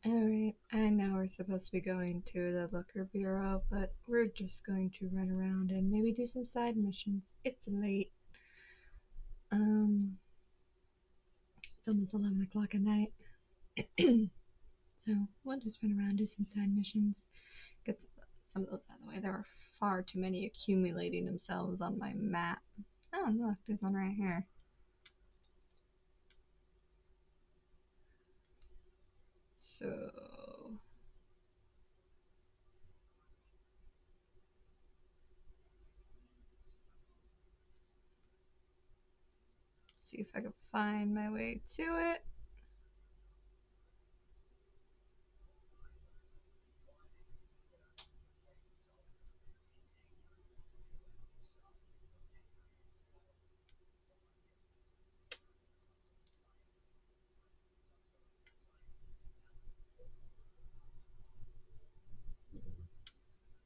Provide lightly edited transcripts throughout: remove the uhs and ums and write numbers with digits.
Alright, I know we're supposed to be going to the Liquor Bureau, but we're just going to run around and maybe do some side missions. It's late. Um, it's almost 11 o'clock at night. So we'll just run around, do some side missions, get some of those out of the way. There are far too many accumulating themselves on my map. Oh, look, there's one right here. So, see if I can find my way to it.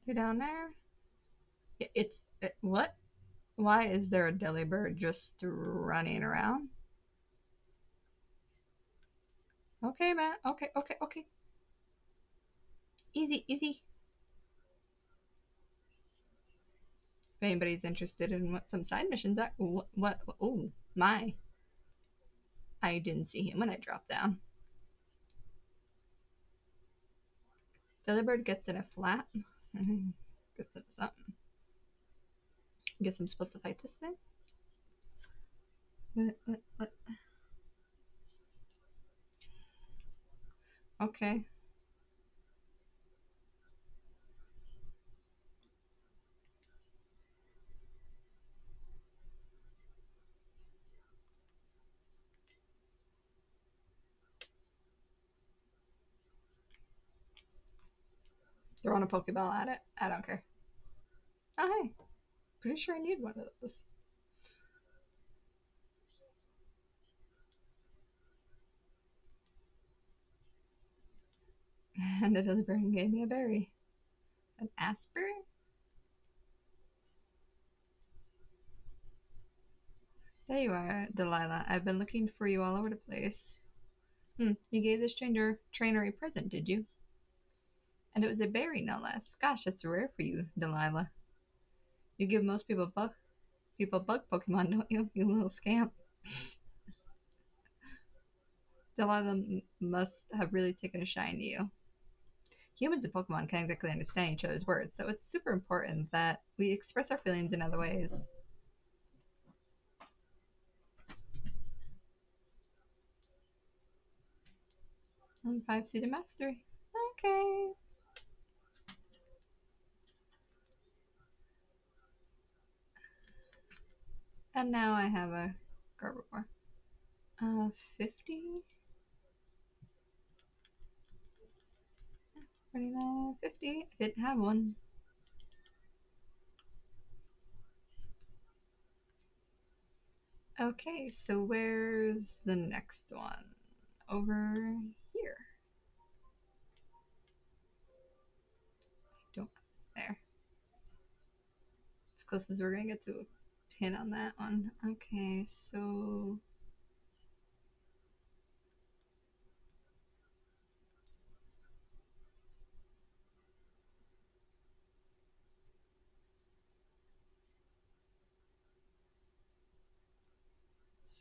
You down there? What? Why is there a Delibird just running around? Okay, man. Okay, okay, okay. Easy, easy. If anybody's interested in what some side missions are, what? Oh my! I didn't see him when I dropped down. Delibird gets in a flat. Gets in something. Guess I'm supposed to fight this thing. What? Okay. Throwing a Pokeball at it. I don't care. Oh hey, pretty sure I need one of those. And the Delibird gave me a berry. An Asper? There you are, Delilah. I've been looking for you all over the place. You gave this trainer a present, did you? And it was a berry, no less. Gosh, that's rare for you, Delilah. You give most people bug Pokemon, don't you? You little scamp. Delilah must have really taken a shine to you. Humans and Pokemon can't exactly understand each other's words, so it's super important that we express our feelings in other ways. 5 seated mastery. Okay. And now I have a Gardevoir. 50? 49, 50? I didn't have one. Okay, so where's the next one? Over here. I don't. There. As close as we're gonna get to a pin on that one. Okay, so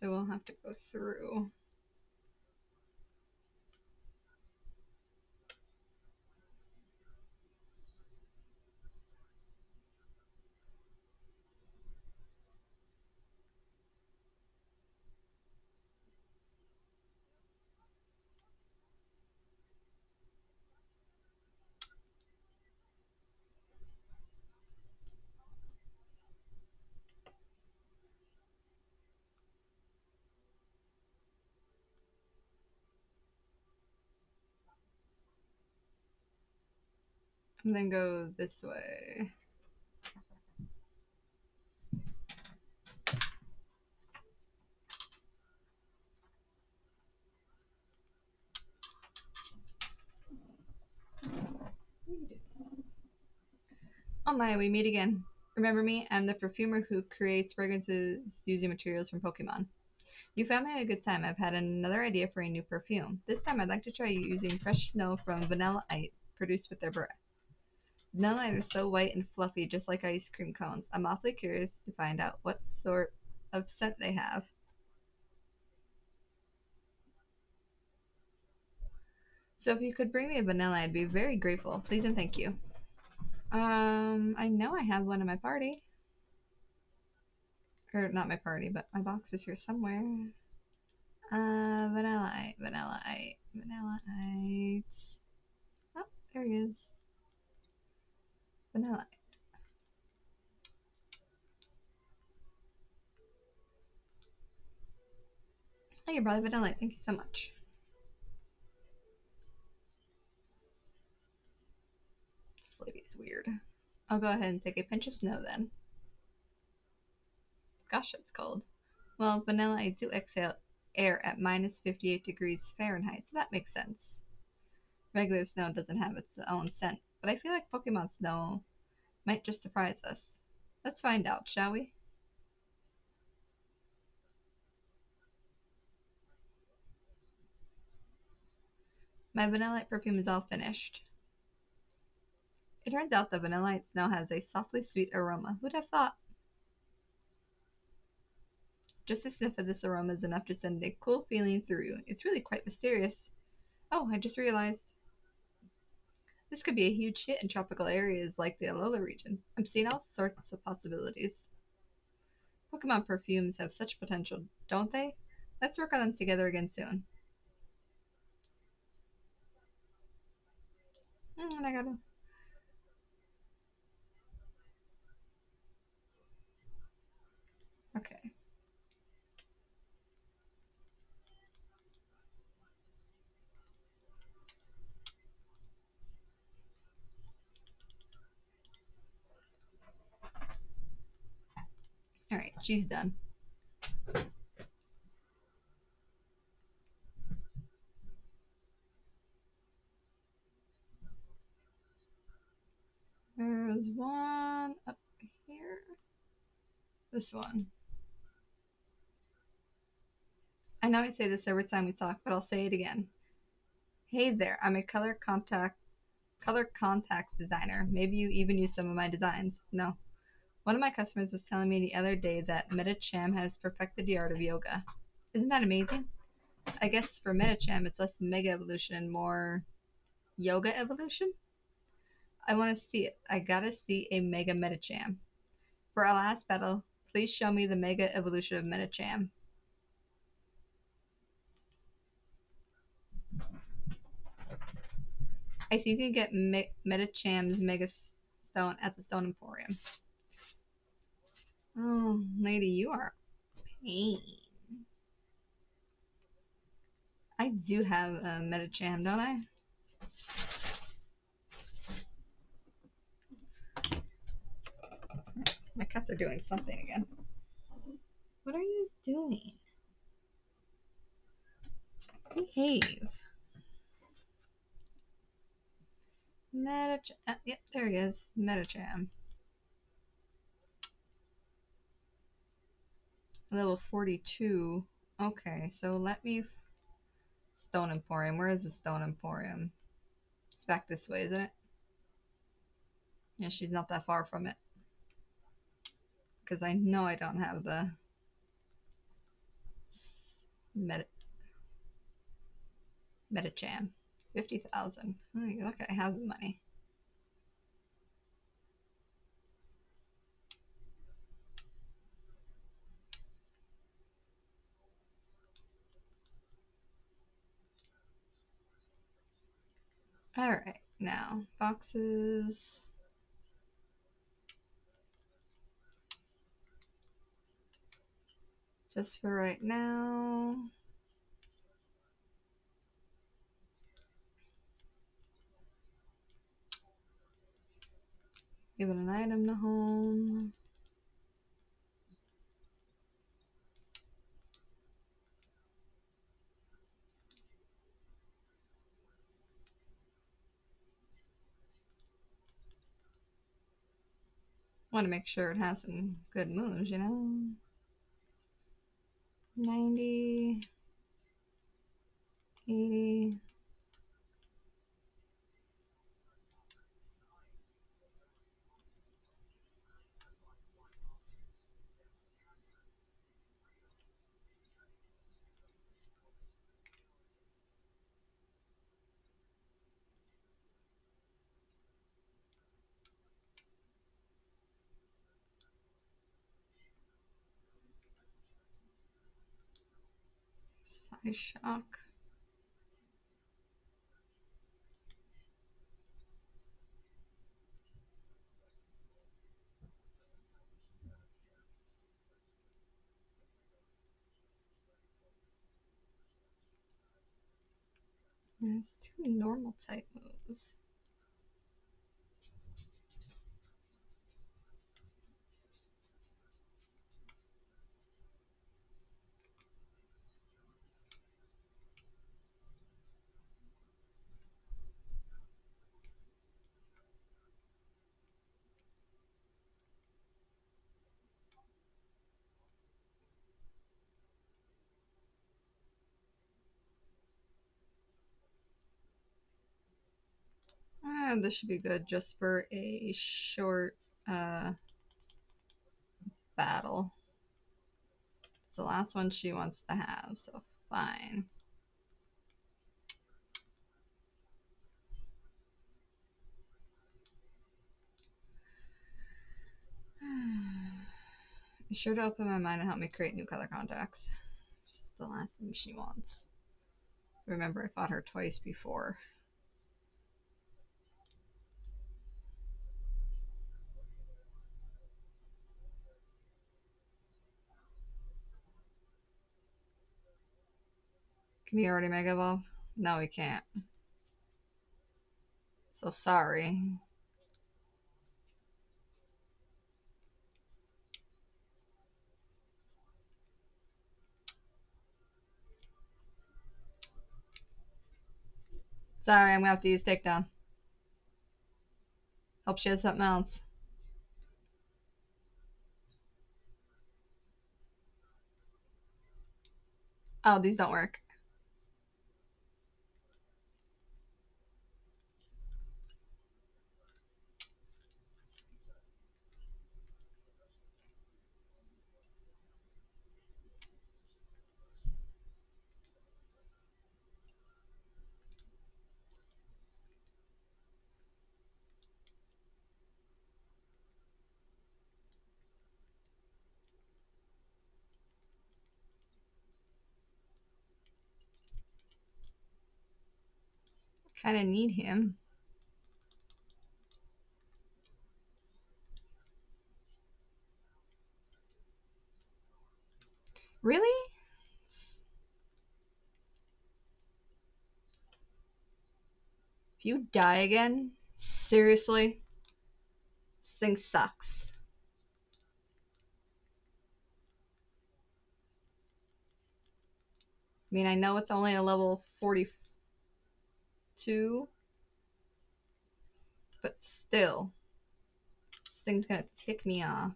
we'll have to go through. And then go this way. Oh my, we meet again. Remember me? I'm the perfumer who creates fragrances using materials from Pokemon. You found me a good time. I've had another idea for a new perfume. This time I'd like to try using fresh snow from Vanilla Ice produced with their breath. Vanilla Ice is so white and fluffy, just like ice cream cones. I'm awfully curious to find out what sort of scent they have. So if you could bring me a vanilla, I'd be very grateful. Please and thank you. I know I have one in my party. Or not my party, but my box is here somewhere. Vanilla Ice, Vanilla Ice, Vanilla Ice. Oh, there he is. Vanilla Ice. Oh, you brought a vanilla. Thank you so much. This lady's weird. I'll go ahead and take a pinch of snow then. Gosh, it's cold. Well, vanilla I do exhale air at minus 58 degrees Fahrenheit, so that makes sense. Regular snow doesn't have its own scent, but I feel like Pokemon snow might just surprise us. Let's find out, shall we? My Vanillite perfume is all finished. It turns out the Vanillite snow has a softly sweet aroma. Who'd have thought? Just a sniff of this aroma is enough to send a cool feeling through you. It's really quite mysterious. Oh, I just realized. This could be a huge hit in tropical areas like the Alola region. I'm seeing all sorts of possibilities. Pokemon perfumes have such potential, don't they? Let's work on them together again soon. I gotta. Okay. Alright, she's done. There's one up here. This one. I know I say this every time we talk, but I'll say it again. Hey there, I'm a color contacts designer. Maybe you even use some of my designs. No. One of my customers was telling me the other day that Metacham has perfected the art of yoga. Isn't that amazing? I guess for Metacham, it's less mega evolution and more yoga evolution. I want to see it. I gotta see a mega Metacham. For our last battle, please show me the mega evolution of Metacham. I see you can get Metacham's Mega Stone at the Stone Emporium. Oh, lady, you are a pain. I do have a Metacham, don't I? My cats are doing something again. What are you doing? Behave. Metacham. Yep, there he is. Metacham. Level 42. Okay, so let me. Stone Emporium. Where is the Stone Emporium? It's back this way, isn't it? Yeah, she's not that far from it. Because I know I don't have the Meta Metacham. 50,000. Look, I have the money. Alright, now, boxes. Just for right now. Giving an item to home. Want to make sure it has some good moves, you know? 90, 80. Psyshock. It's two normal type moves. This should be good just for a short uh, battle. It's the last one she wants to have, so fine. Be sure to open my mind and help me create new color contacts. Just the last thing she wants. Remember, I fought her twice before. Can he already Mega Evolve? No, he can't. So sorry. Sorry, I'm gonna have to use takedown. Hope she has something else. Oh, these don't work. Kind of need him. Really? If you die again? Seriously? This thing sucks. I mean, I know it's only a level 42, but still. This thing's gonna tick me off.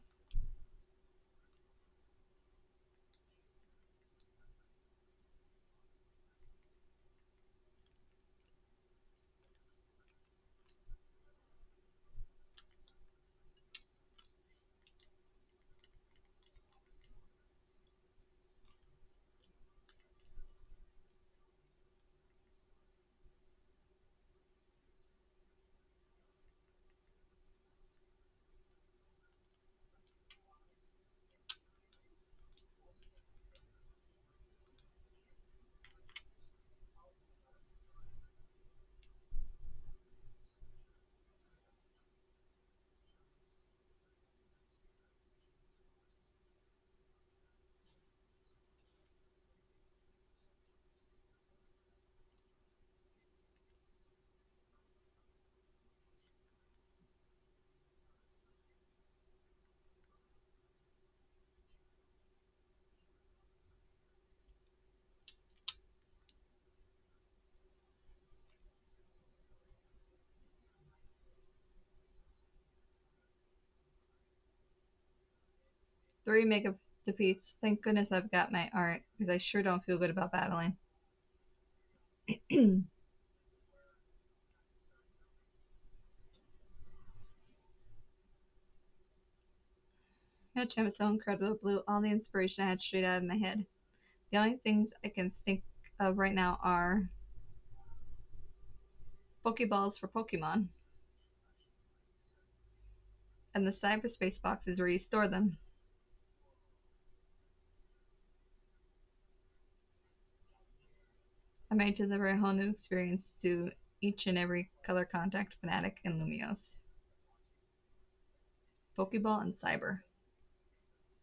Three Mega Defeats. Thank goodness I've got my art, because I sure don't feel good about battling. That gem is so incredible. It blew all the inspiration I had straight out of my head. The only things I can think of right now are Pokeballs for Pokemon and the cyberspace boxes where you store them. I might deliver a whole new experience to each and every color contact fanatic in Lumios. Pokeball and Cyber.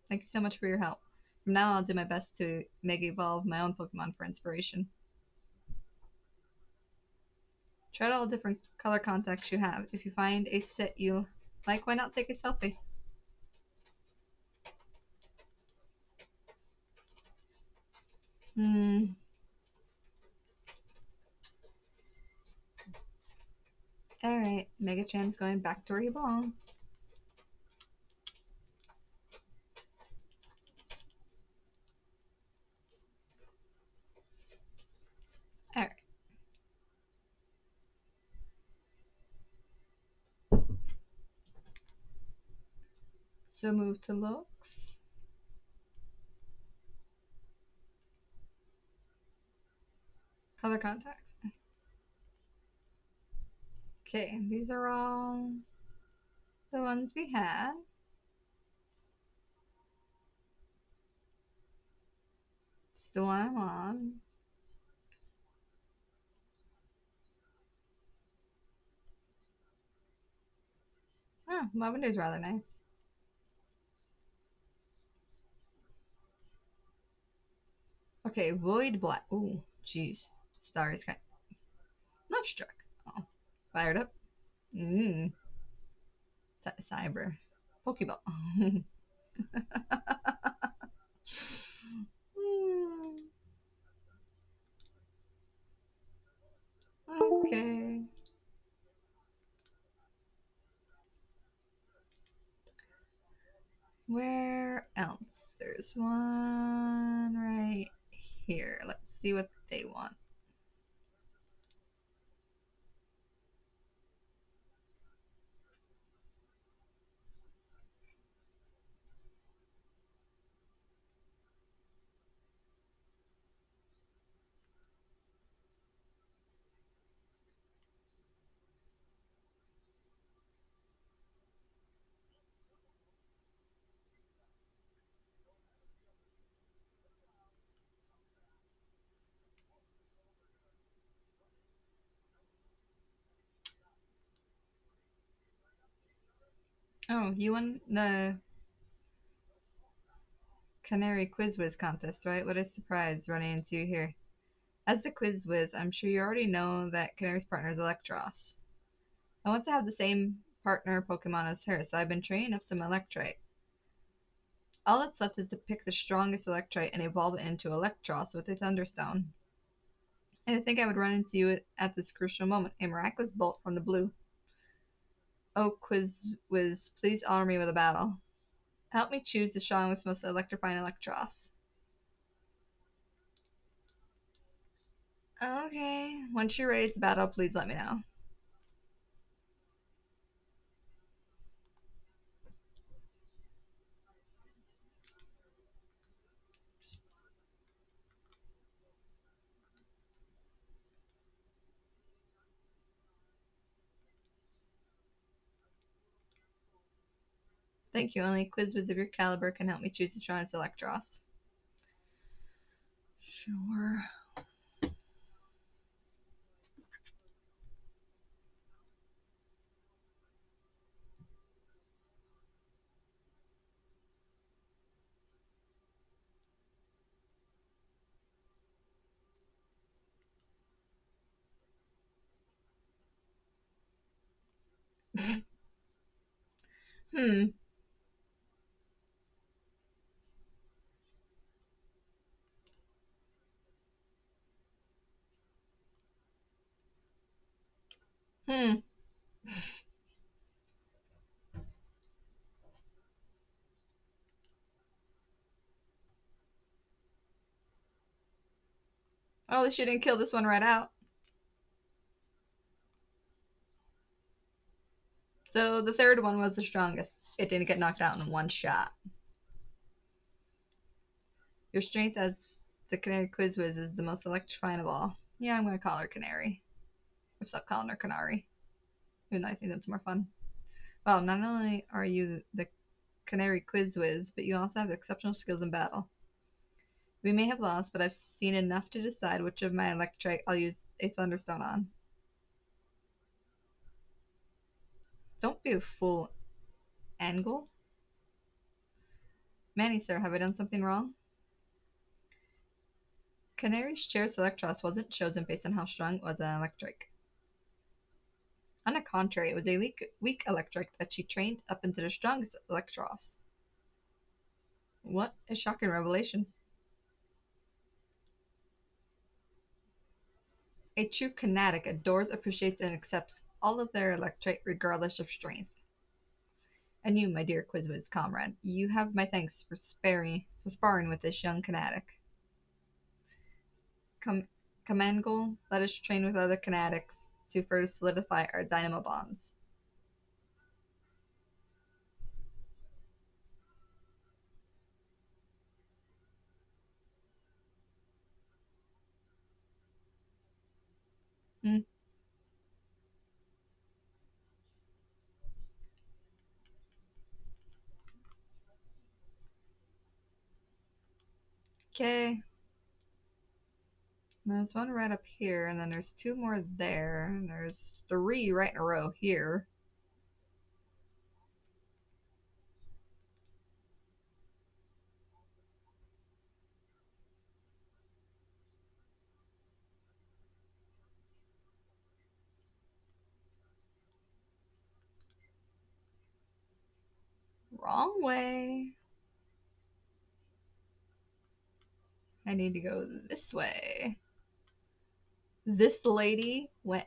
Thank you so much for your help. From now on, I'll do my best to mega evolve my own Pokemon for inspiration. Try out all the different color contacts you have. If you find a set you like, why not take a selfie? Hmm. Alright, Mega Cham's going back to where he belongs. Alright. So move to looks. Color contacts. Okay, these are all the ones we had. It's the one I'm on. Oh, Lavender's rather nice. Okay, Void Black. Ooh, jeez. Star is kind. Love struck. Oh, fired up. Mmm. Cyber. Pokeball. Okay. Where else? There's one right here. Let's see what they want. Oh, you won the Canary Quiz Whiz contest, right? What a surprise running into you here. As the Quiz Whiz, I'm sure you already know that Canary's partner is Electros. I want to have the same partner Pokemon as her, so I've been training up some Electrite. All that's left is to pick the strongest Electrite and evolve it into Electros with a Thunderstone. And I think I would run into you at this crucial moment, a miraculous bolt from the blue. Oh, Quiz Whiz, please honor me with a battle. Help me choose the strongest, most electrifying Electros. Okay, once you're ready to battle, please let me know. Thank you. Only Quiz Whiz of your caliber can help me choose the strongest Electros. Sure. Hmm. Hmm. Oh, she didn't kill this one right out. So the third one was the strongest. It didn't get knocked out in one shot. Your strength as the Canary Quizwiz is the most electrifying of all. Yeah, I'm gonna call her Canary. Or stop calling her Canary. Even though I think that's more fun. Well, not only are you the Canary Quizwiz, but you also have exceptional skills in battle. We may have lost, but I've seen enough to decide which of my electrite I'll use a Thunderstone on. Don't be a fool, Angle. Manny, sir, have I done something wrong? Canary's shared Electros wasn't chosen based on how strong it was an electric. On the contrary, it was a weak electric that she trained up into the strongest Electros. What a shocking revelation. A true Canatic adores, appreciates, and accepts all of their electrite regardless of strength. And you, my dear Quizwiz comrade, you have my thanks for sparring with this young Canatic. Come, Command let us train with other Canatics to further solidify our dynamo bonds. Hmm. Okay. There's one right up here, and then there's two more there, and there's three right in a row here. Wrong way. I need to go this way. This lady went.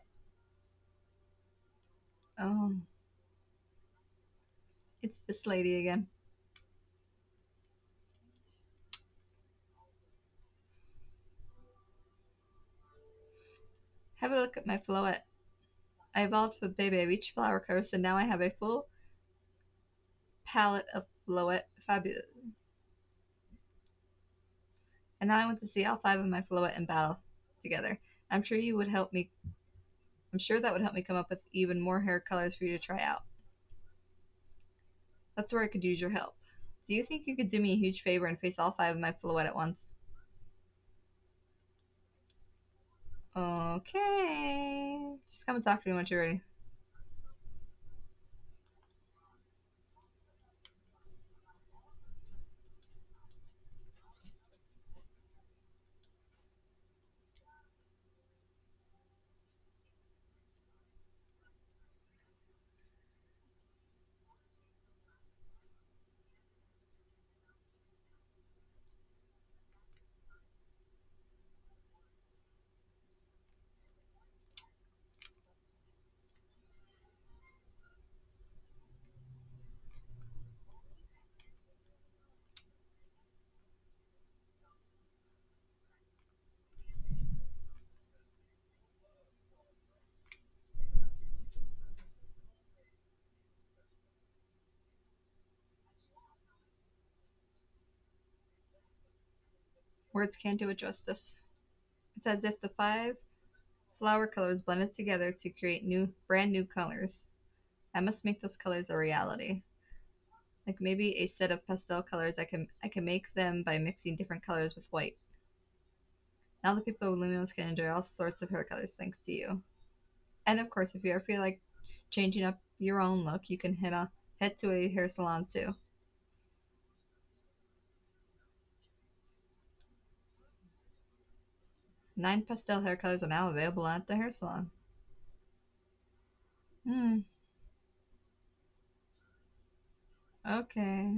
Oh, it's this lady again. Have a look at my Floette. I evolved with Bebe. I reached flower color, so now I have a full palette of Floette fabulous. And now I want to see all five of my Floette in battle together. I'm sure you would help me. I'm sure that would help me come up with even more hair colors for you to try out. That's where I could use your help. Do you think you could do me a huge favor and face all five of my Floette at once? Okay. Just come and talk to me once you're ready. Words can't do it justice. It's as if the five flower colors blended together to create brand new colors. I must make those colors a reality. Like maybe a set of pastel colors. I can make them by mixing different colors with white. Now the people of Lumos can enjoy all sorts of hair colors thanks to you. And of course, if you ever feel like changing up your own look, you can head to a hair salon too. 9 pastel hair colors are now available at the hair salon. Hmm. Okay.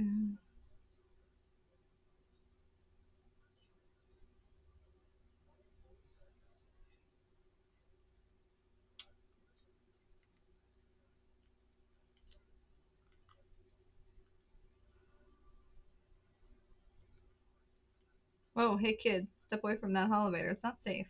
Whoa, hey kid, step away from that elevator. It's not safe.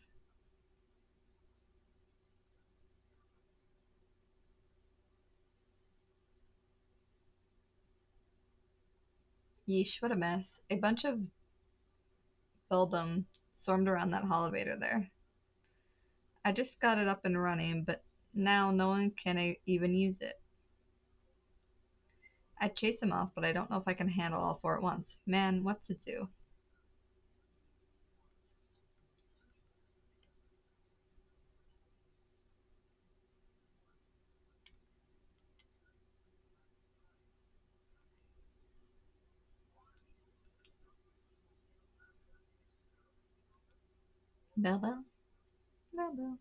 Yeesh, what a mess. A bunch of Beldum swarmed around that elevator there. I just got it up and running, but now no one can even use it. I'd chase him off, but I don't know if I can handle all four at once. Man, what to do? Bell bell? Bell bell.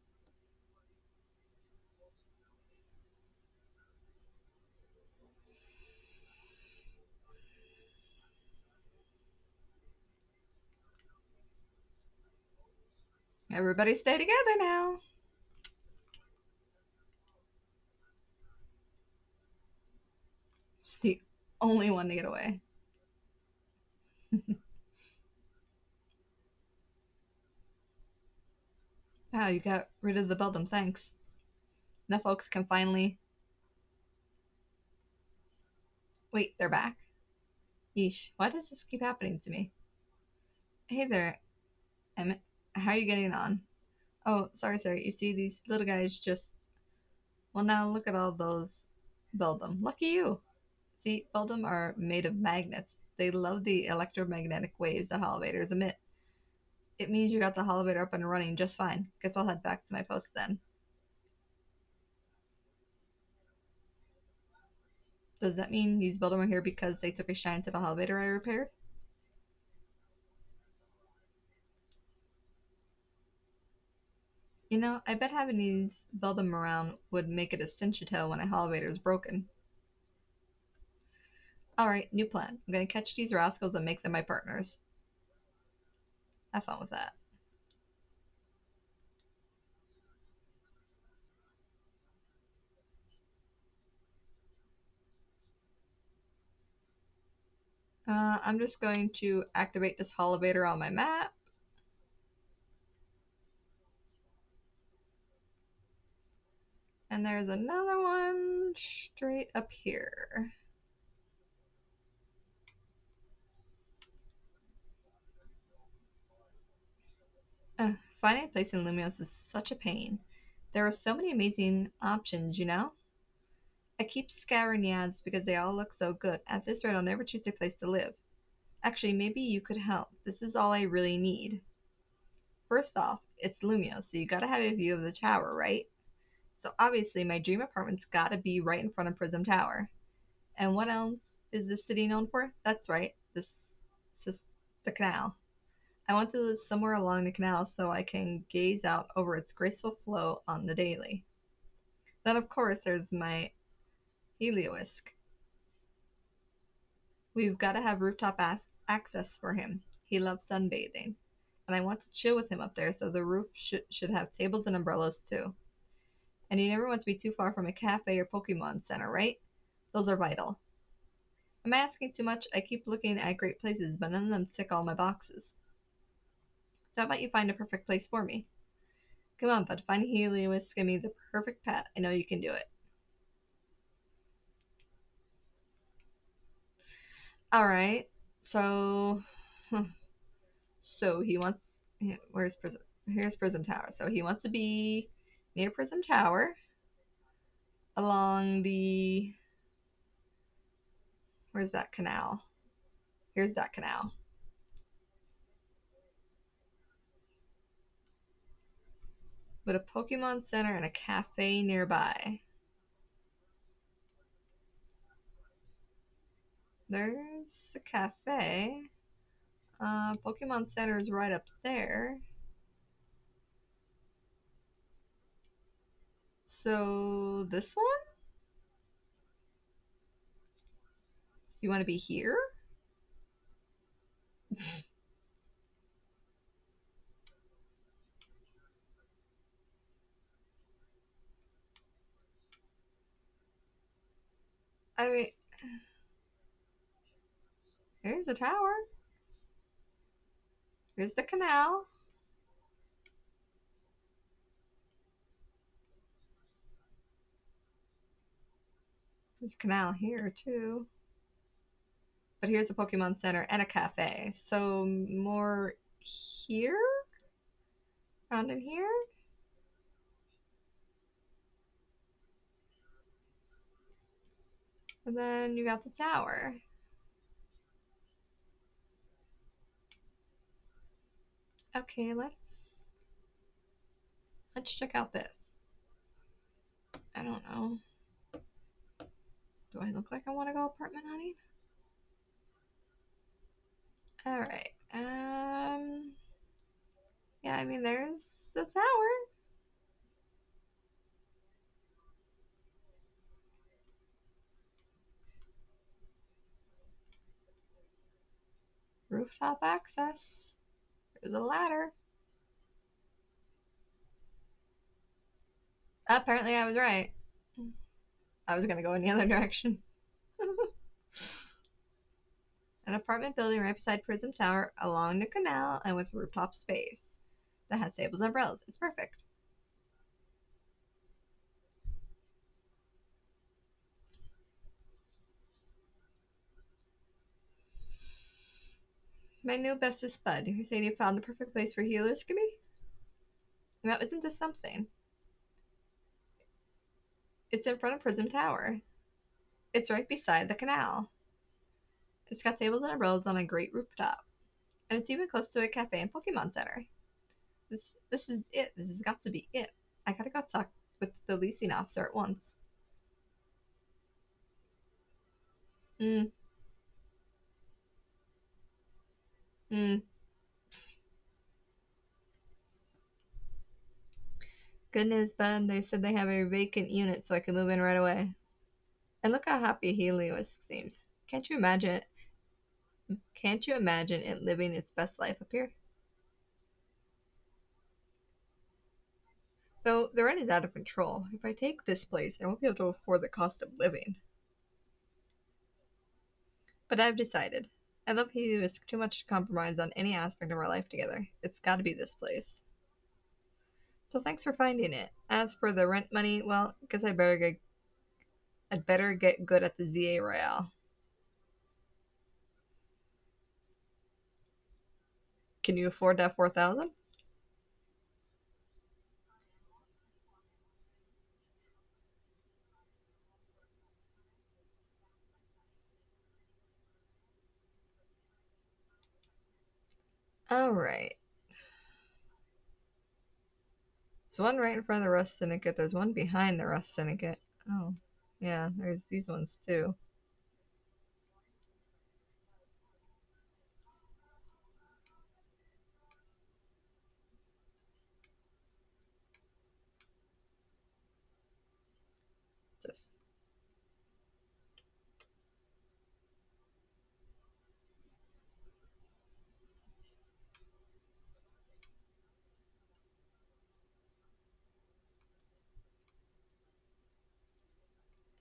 Everybody stay together now. Just the only one to get away. Wow, you got rid of the Beldum, thanks. Now folks can finally. Wait, they're back? Yeesh, why does this keep happening to me? Hey there, Emmett. How are you getting on? Oh, sorry. You see, these little guys just. Well, now look at all those Beldum. Lucky you. See, Beldum are made of magnets. They love the electromagnetic waves that elevators emit. It means you got the elevator up and running just fine. Guess I'll head back to my post then. Does that mean these Beldum are here because they took a shine to the elevator I repaired? You know, I bet having these Beldum around would make it a cinch to tell when a elevator is broken. Alright, new plan. I'm gonna catch these rascals and make them my partners. Have fun with that. I'm just going to activate this elevator on my map. And there's another one straight up here. Finding a place in Lumios is such a pain. There are so many amazing options, you know? I keep scouring the ads because they all look so good. At this rate, I'll never choose a place to live. Actually, maybe you could help. This is all I really need. First off, it's Lumios, so you gotta have a view of the tower, right? So obviously, my dream apartment's gotta be right in front of Prism Tower. And what else is this city known for? That's right, this the canal. I want to live somewhere along the canal so I can gaze out over its graceful flow on the daily. Then, of course, there's my Helioisk. We've got to have rooftop access for him. He loves sunbathing. And I want to chill with him up there, so the roof should have tables and umbrellas too. And you never want to be too far from a cafe or Pokemon Center, right? Those are vital. Am I asking too much? I keep looking at great places, but none of them tick all my boxes. So how about you find a perfect place for me? Come on, bud. Find Helios. Give me the perfect pet. I know you can do it. All right. So, so he wants. Where's Prism? Here's Prism Tower. So he wants to be near Prism Tower, along the. Where's that canal? Here's that canal. With a Pokemon Center and a cafe nearby. There's a cafe. Pokemon Center is right up there. So this one? Do you want to be here? I mean, here's the tower. Here's the canal. There's a canal here too. but here's a Pokemon Center and a cafe. So more here? Around in here? And then you got the tower. Okay, let's check out this. I don't know. Do I look like I want to go apartment hunting? All right. Yeah, I mean, there's the tower. Rooftop access. There's a ladder. Apparently, I was right. I was gonna go in the other direction. An apartment building right beside Prism Tower along the canal and with rooftop space that has tables and umbrellas. It's perfect. My new bestest bud, you saying you found the perfect place for Helioscopy? Now, isn't this something? It's in front of Prism Tower. It's right beside the canal. It's got tables and umbrellas on a great rooftop. And it's even close to a cafe and Pokemon Center. This is it. This has got to be it. I gotta go talk with the leasing officer at once. Hmm. Hmm. Good news, bud. They said they have a vacant unit so I can move in right away. And look how happy Helios seems. Can't you imagine it living its best life up here? Though the rent is out of control. If I take this place, I won't be able to afford the cost of living. But I've decided. I love Helios too much to compromise on any aspect of our life together. It's gotta be this place. So thanks for finding it. As for the rent money, well, guess I'd better get good at the ZA Royale. Can you afford that 4,000? Alright. There's one right in front of the Rust Syndicate. There's one behind the Rust Syndicate. Oh, yeah, there's these ones too. Just,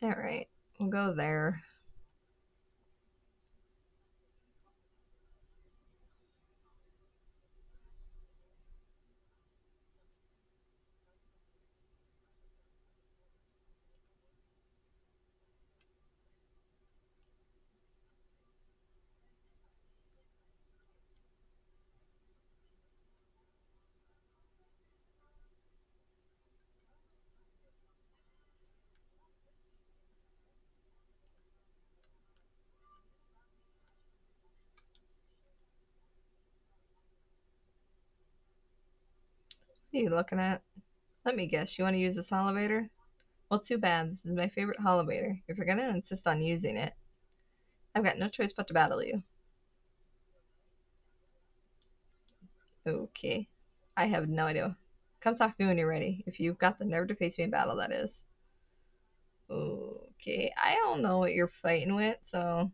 Alright, we'll go there. What are you looking at? Let me guess, you want to use this elevator? Well, too bad. This is my favorite elevator. If you're gonna insist on using it, I've got no choice but to battle you. Okay. I have no idea. Come talk to me when you're ready. If you've got the nerve to face me in battle, that is. Okay. I don't know what you're fighting with, so.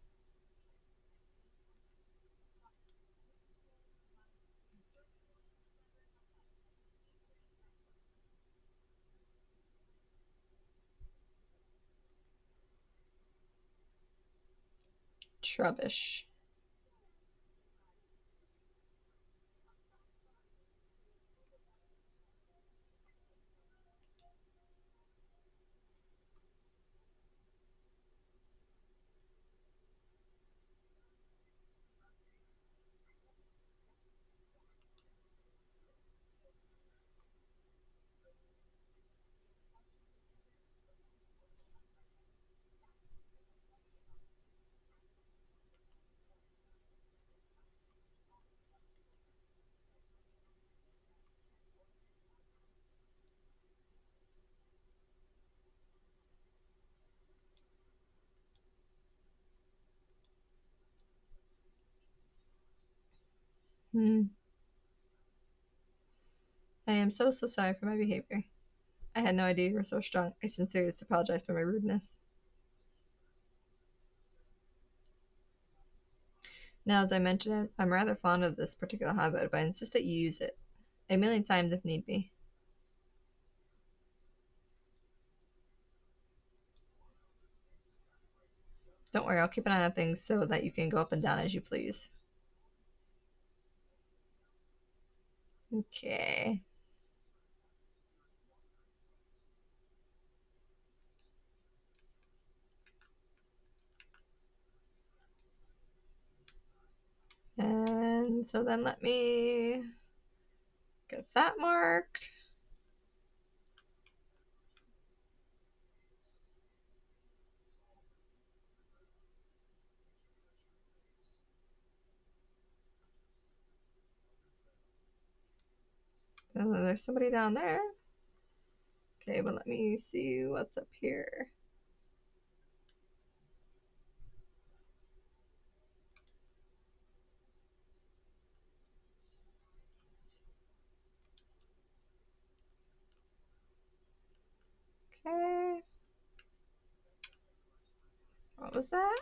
Trubbish. Hmm. I am so, so sorry for my behavior. I had no idea you were so strong. I sincerely apologize for my rudeness. Now, as I mentioned, I'm rather fond of this particular habit, but I insist that you use it. A million times if need be. Don't worry, I'll keep an eye on things so that you can go up and down as you please. Okay. And so then let me get that marked. And then there's somebody down there. Okay, but let me see what's up here. Okay. What was that?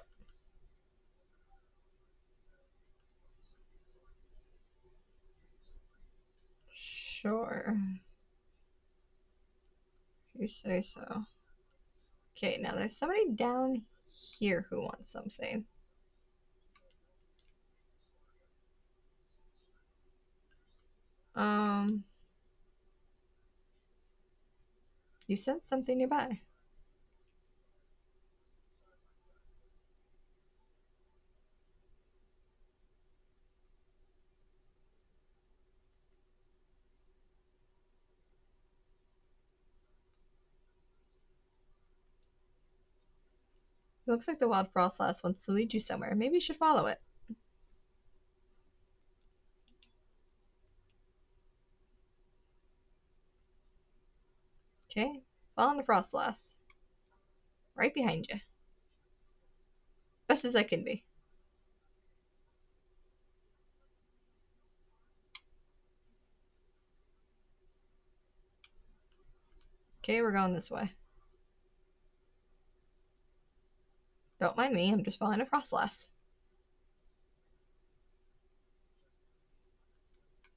Sure. If you say so. Okay, now there's somebody down here who wants something. Um, you said something nearby. It looks like the wild frostlass wants to lead you somewhere. Maybe you should follow it. Okay, following the frostlass. Right behind you. Best as I can be. Okay, we're going this way. Don't mind me, I'm just following a frostlass.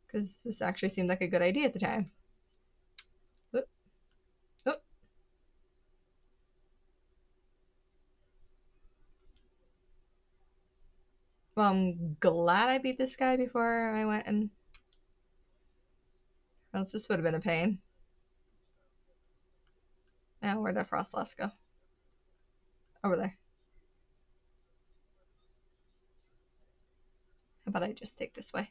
Because this actually seemed like a good idea at the time. Oop, oop. Well, I'm glad I beat this guy before I went and... Else this would have been a pain. Now, where'd that frostlass go? Over there. How about I just take this way?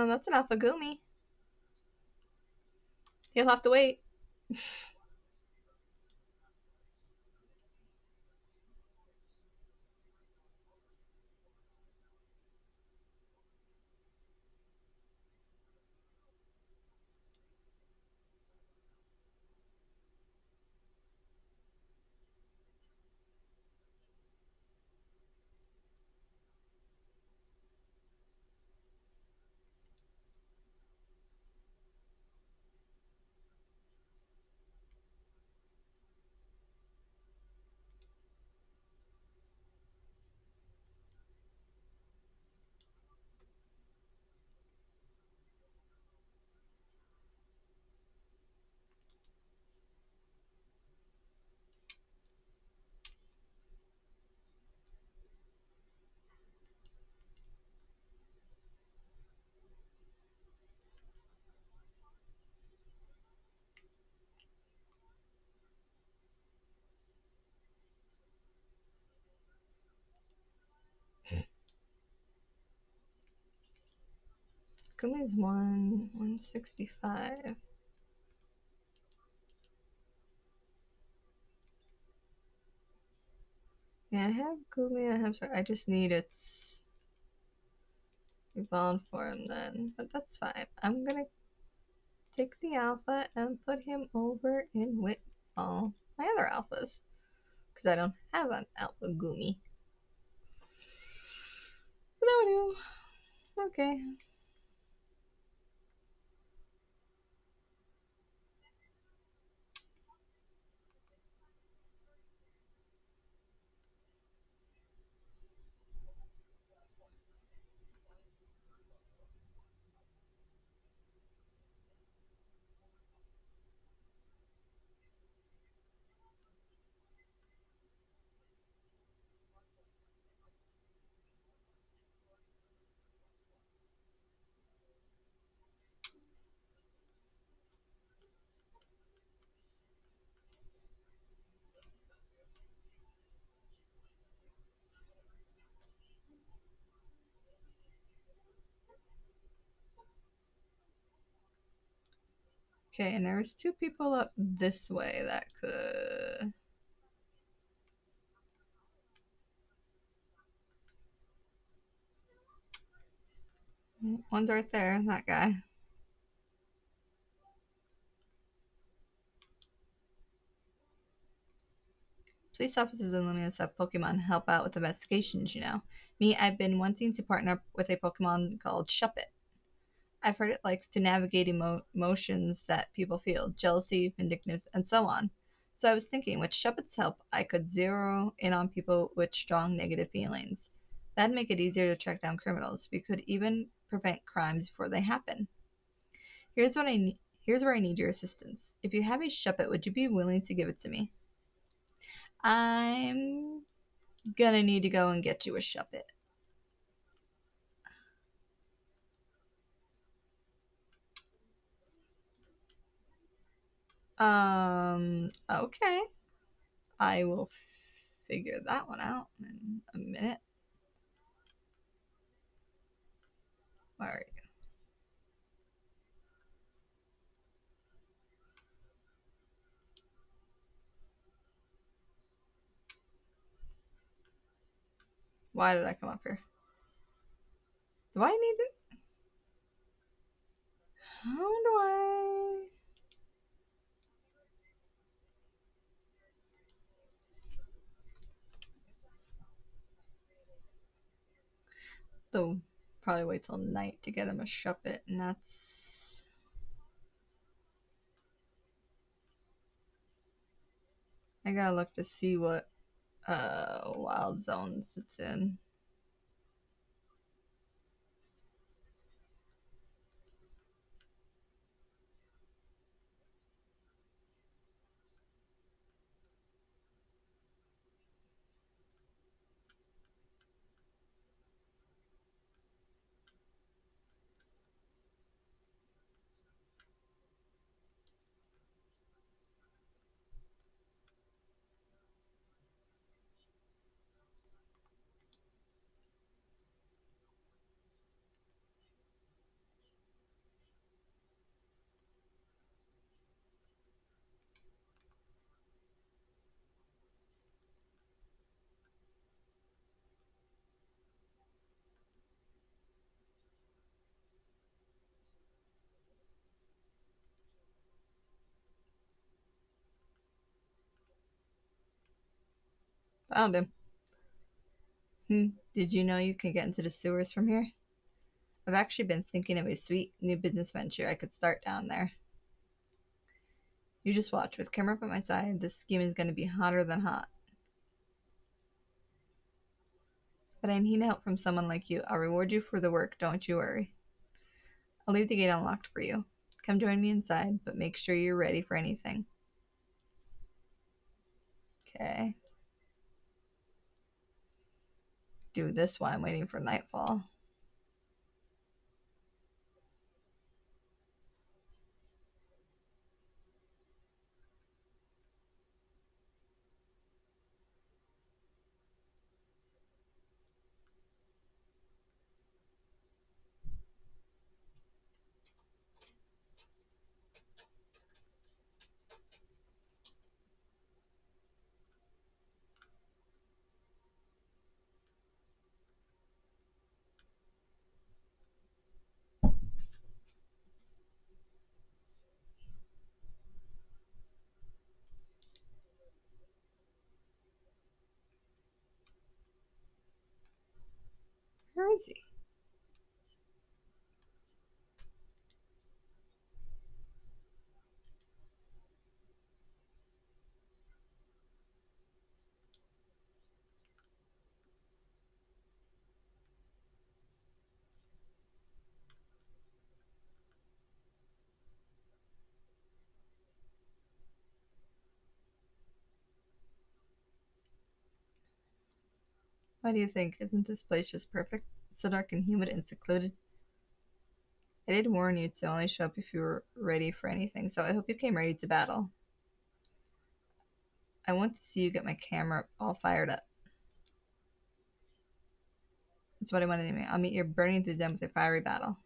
That's an alpha gumi. He'll have to wait. Gumi's 165. Yeah, I have Gumi, I just need its evolved form then, but that's fine. I'm gonna take the alpha and put him over in with all my other alphas, because I don't have an alpha Gumi. No, okay. Okay, and there's two people up this way that could. One's right there, that guy. Police officers in Luminous have Pokemon help out with investigations, you know. Me, I've been wanting to partner up with a Pokemon called Shuppet. I've heard it likes to navigate emotions that people feel jealousy, vindictiveness, and so on. So I was thinking, with Shuppet's help, I could zero in on people with strong negative feelings. That'd make it easier to track down criminals. We could even prevent crimes before they happen. Here's what I need. Here's where I need your assistance. If you have a Shuppet, would you be willing to give it to me? I'm gonna need to go and get you a Shuppet. Okay. I will figure that one out in a minute. Where are you? Why did I come up here? Do I need it? How do I? Though, probably wait till night to get him a Shuppet, and that's. I gotta look to see what wild zones it's in. Found him. Did you know you can get into the sewers from here? I've actually been thinking of a sweet new business venture I could start down there. You just watch. With camera up at my side, this scheme is going to be hotter than hot. But I need help from someone like you. I'll reward you for the work, don't you worry. I'll leave the gate unlocked for you. Come join me inside, but make sure you're ready for anything. Okay. Do this while I'm waiting for nightfall. Where is he? What do you think? Isn't this place just perfect? So dark and humid and secluded. I did warn you to only show up if you were ready for anything, so I hope you came ready to battle. I want to see you get my camera all fired up. That's what I wanted to do. I'll meet you burning to death with a fiery battle.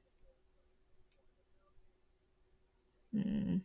Hmm.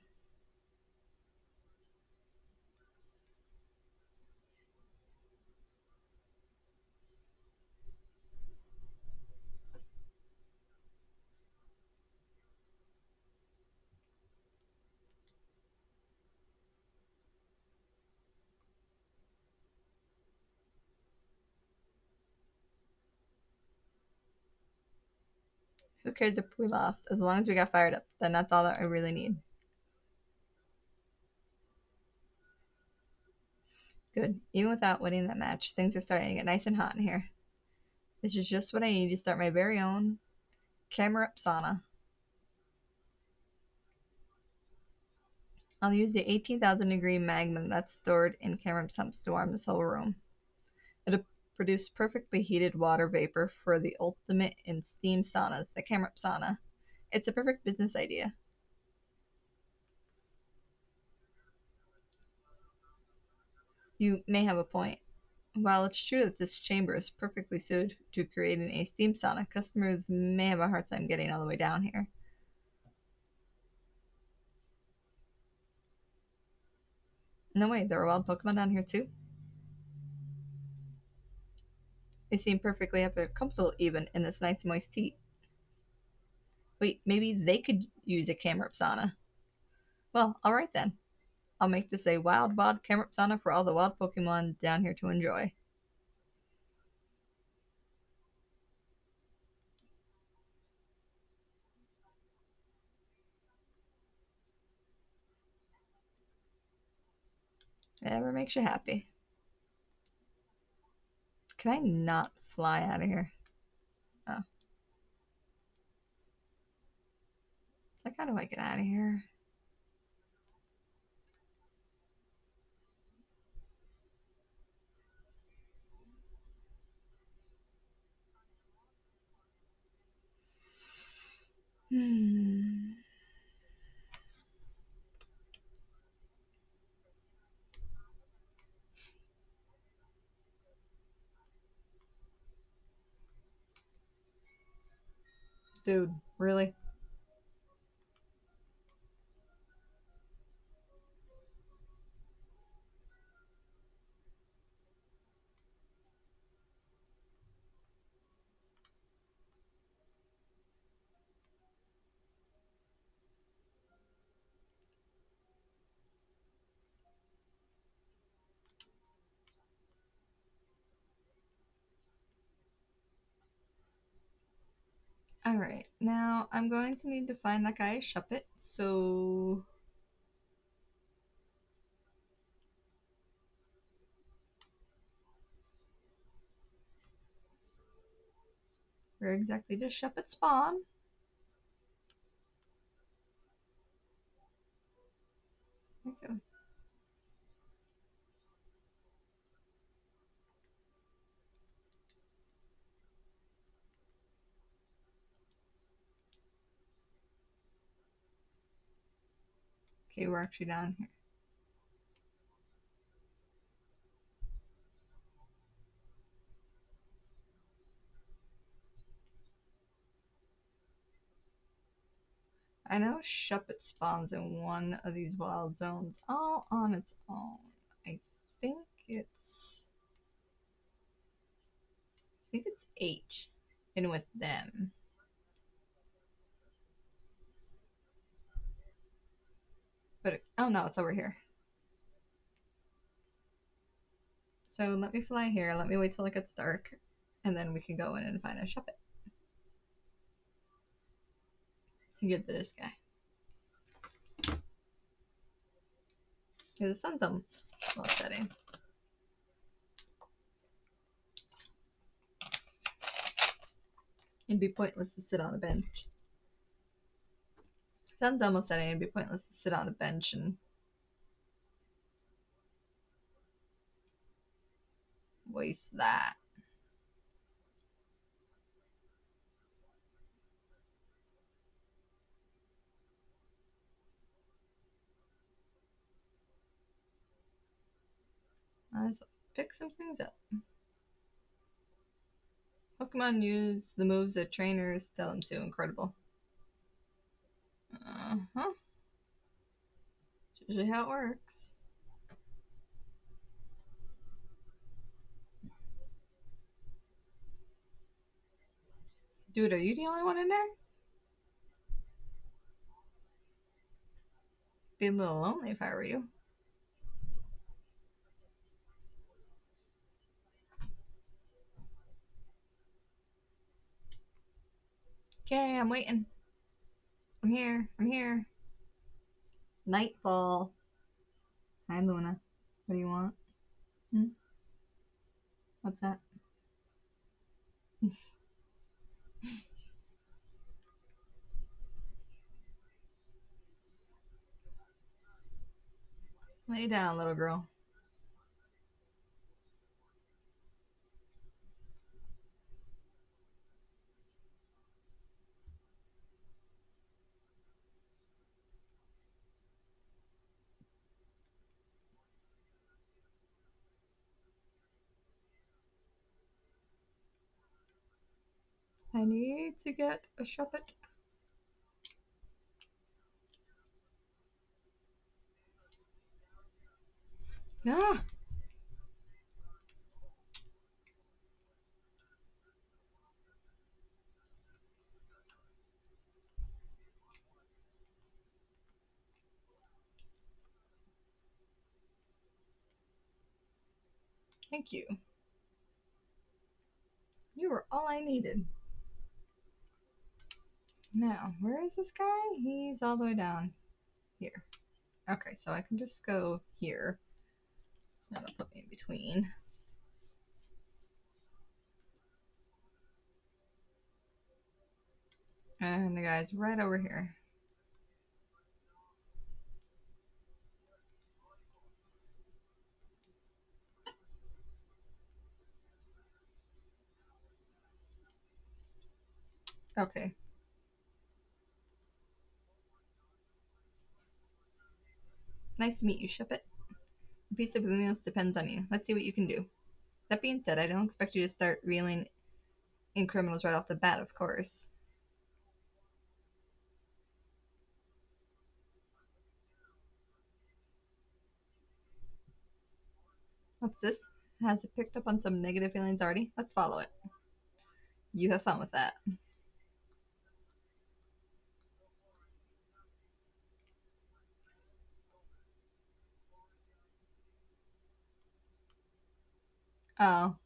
Who cares if we lost? As long as we got fired up, then that's all that I really need. Good. Even without winning that match, things are starting to get nice and hot in here. This is just what I need to start my very own camera up sauna. I'll use the 18,000-degree magma that's stored in camera pumps to warm this whole room. It'll produce perfectly heated water vapor for the ultimate in steam saunas, the camera sauna. It's a perfect business idea. You may have a point. While it's true that this chamber is perfectly suited to creating a steam sauna, customers may have a hard time getting all the way down here. No way, there are wild Pokemon down here too? They seem perfectly happy, comfortable even in this nice moist heat. Wait, maybe they could use a Kamrup sauna. Well, alright then. I'll make this a wild Kamrup sauna for all the wild Pokemon down here to enjoy. Whatever makes you happy. Can I not fly out of here? Oh. So how do I get out of here? Hmm. Dude, really? Alright, now I'm going to need to find that guy Shuppet, so... Where exactly does Shuppet spawn? Okay. Okay, we're actually down here. I know Shuppet spawns in one of these wild zones all on its own. I think it's... I think it's 8. And with them. Oh no, it's over here. So let me fly here. Let me wait till it gets dark. And then we can go in and find a shop it. You give it to this guy. Yeah, the sun's on well setting. It'd be pointless to sit on a bench. Sun's almost setting. It'd be pointless to sit on a bench and waste that. Might as well pick some things up. Pokemon use the moves that trainers tell them to. Incredible. Uh-huh. It's usually how it works. Dude, are you the only one in there? Be a little lonely if I were you. Okay, I'm waiting. I'm here. I'm here. Nightfall. Hi, Luna. What do you want? Hmm? What's that? Lay down, little girl. I need to get a Shuppet. Ah! Thank you. You were all I needed. Now, where is this guy? He's all the way down here. Okay, so I can just go here. That'll put me in between. And the guy's right over here. Okay. Nice to meet you, Shuppet. A piece of Luminos depends on you. Let's see what you can do. That being said, I don't expect you to start reeling in criminals right off the bat, of course. What's this? Has it picked up on some negative feelings already? Let's follow it. You have fun with that. Oh.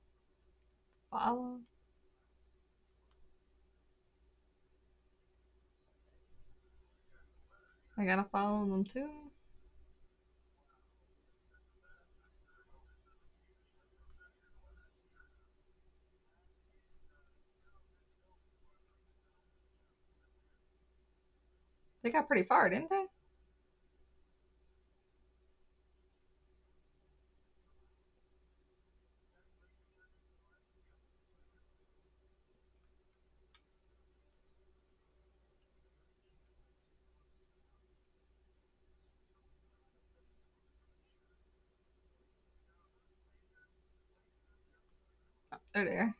Follow? I gotta follow them too? They got pretty far, didn't they? Oh, they're there.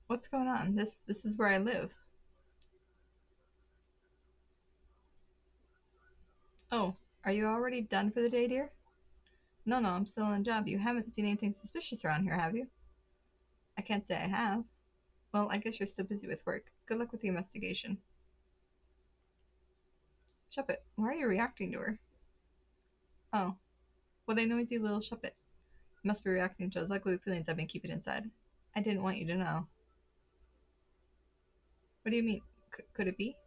What's going on? This is where I live. Oh, are you already done for the day, dear? No, no, I'm still on the job. You haven't seen anything suspicious around here, have you? I can't say I have. Well, I guess you're still busy with work. Good luck with the investigation. Shuppet, why are you reacting to her? Oh, what a noisy little Shuppet. Must be reacting to those ugly feelings I've been keeping inside. I didn't want you to know. What do you mean? Could it be?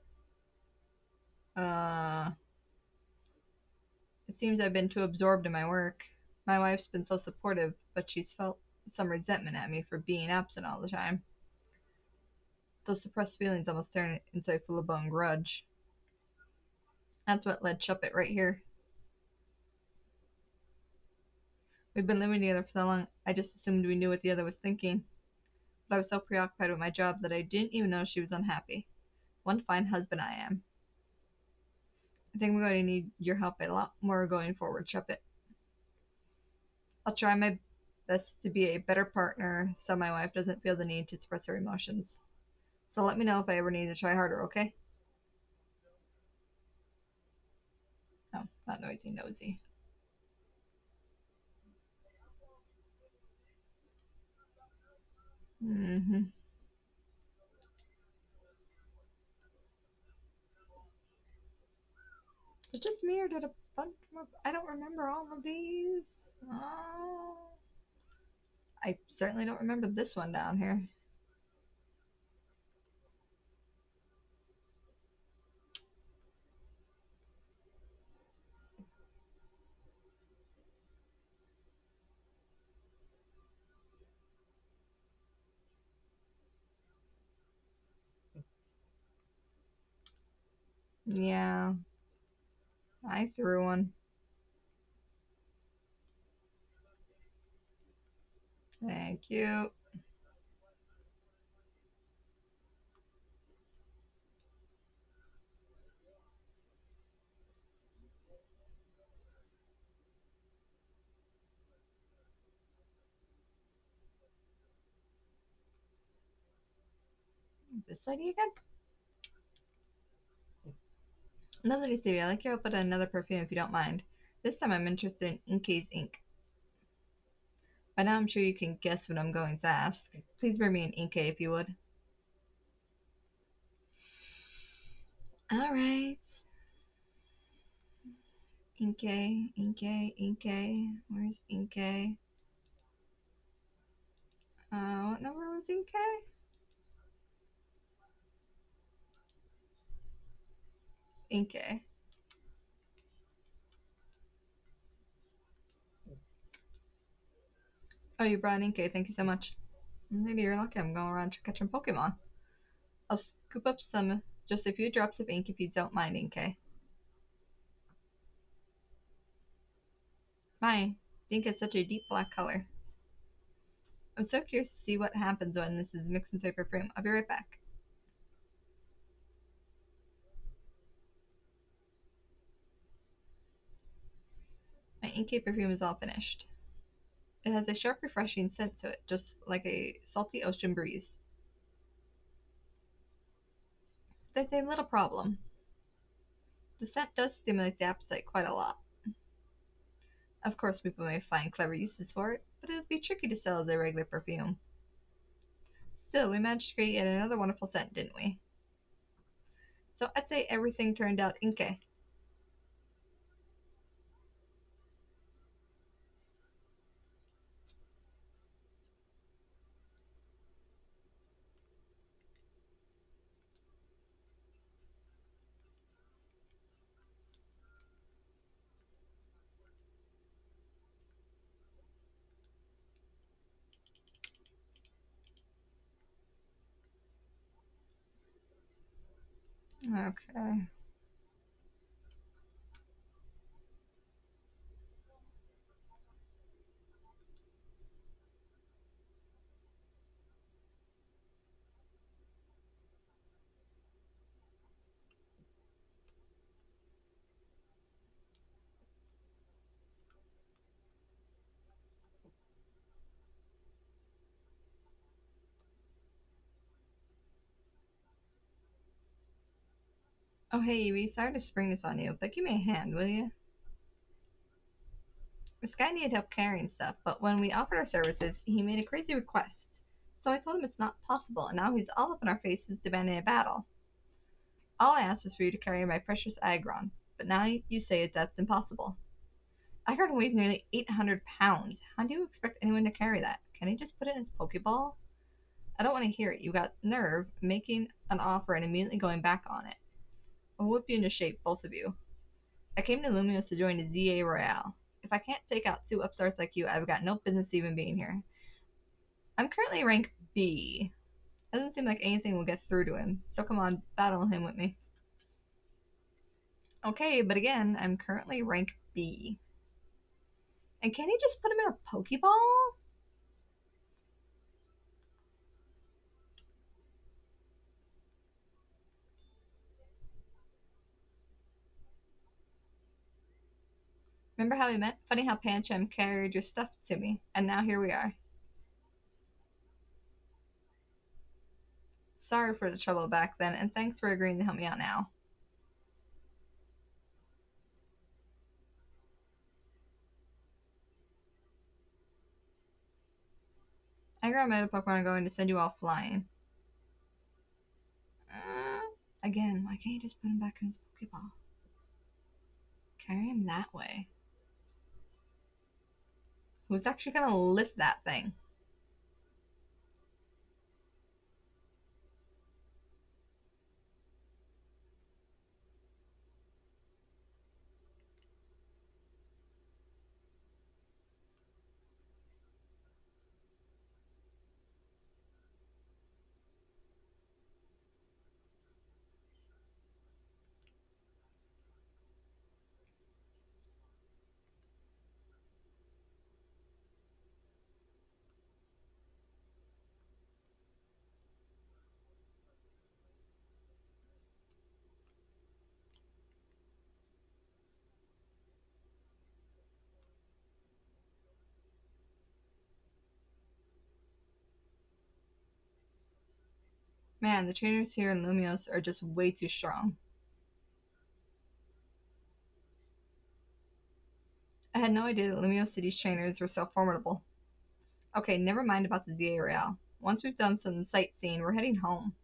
Uh, it seems I've been too absorbed in my work. My wife's been so supportive, but she's felt some resentment at me for being absent all the time. Those suppressed feelings almost turn into a full-blown grudge. That's what led Shuppet right here. We've been living together for so long, I just assumed we knew what the other was thinking. But I was so preoccupied with my job that I didn't even know she was unhappy. One fine husband I am. I think we're going to need your help a lot more going forward, Shuppet. I'll try my best to be a better partner so my wife doesn't feel the need to suppress her emotions. So let me know if I ever need to try harder, okay? Oh, not noisy, nosy. Mm-hmm. Is it just me or did a bunch more? I don't remember all of these. Oh, I certainly don't remember this one down here. Yeah, I threw one. Thank you. This lady again? Another Stevie, I'd like you to put another perfume if you don't mind. This time I'm interested in Inkey's ink. By now I'm sure you can guess what I'm going to ask. Please bring me an Inkey if you would. Alright. Inkey, Inkey, Inkey. Where's Inkey? What number was Inkey? Inkey. Oh, you brought an Inkey. Thank you so much. Maybe you're lucky I'm going around catching Pokemon. I'll scoop up just a few drops of ink if you don't mind, Inkey. My, ink is such a deep black color. I'm so curious to see what happens when this is mixed into a perfume. I'll be right back. My Inkey perfume is all finished. It has a sharp, refreshing scent to it, just like a salty ocean breeze. There's a little problem. The scent does stimulate the appetite quite a lot. Of course, people may find clever uses for it, but it would be tricky to sell as a regular perfume. Still, we managed to create yet another wonderful scent, didn't we? So I'd say everything turned out Inkey. Okay. Oh, hey, Evie, sorry to spring this on you, but give me a hand, will you? This guy needed help carrying stuff, but when we offered our services, he made a crazy request. So I told him it's not possible, and now he's all up in our faces demanding a battle. All I asked was for you to carry my precious Agron, but now you say that's impossible. Icardi weighs nearly 800 pounds. How do you expect anyone to carry that? Can he just put it in his Pokeball? I don't want to hear it. You got nerve making an offer and immediately going back on it. I'll whip you into shape, both of you. I came to Lumios to join the ZA Royale. If I can't take out two upstarts like you, I've got no business even being here. I'm currently rank B. Doesn't seem like anything will get through to him, so come on, battle him with me. Okay, but again, I'm currently rank B. And can he just put him in a Pokeball? Remember how we met? Funny how Pancham carried your stuff to me, and now here we are. Sorry for the trouble back then, and thanks for agreeing to help me out now. I grabbed my Pokemon and going to send you all flying. Uh, Again, why can't you just put him back in his Pokeball? Carry him that way. Who's actually gonna lift that thing? Man, the trainers here in Lumios are just way too strong. I had no idea that Lumios City's trainers were so formidable. Okay, never mind about the ZA Royale. Once we've done some sightseeing, we're heading home.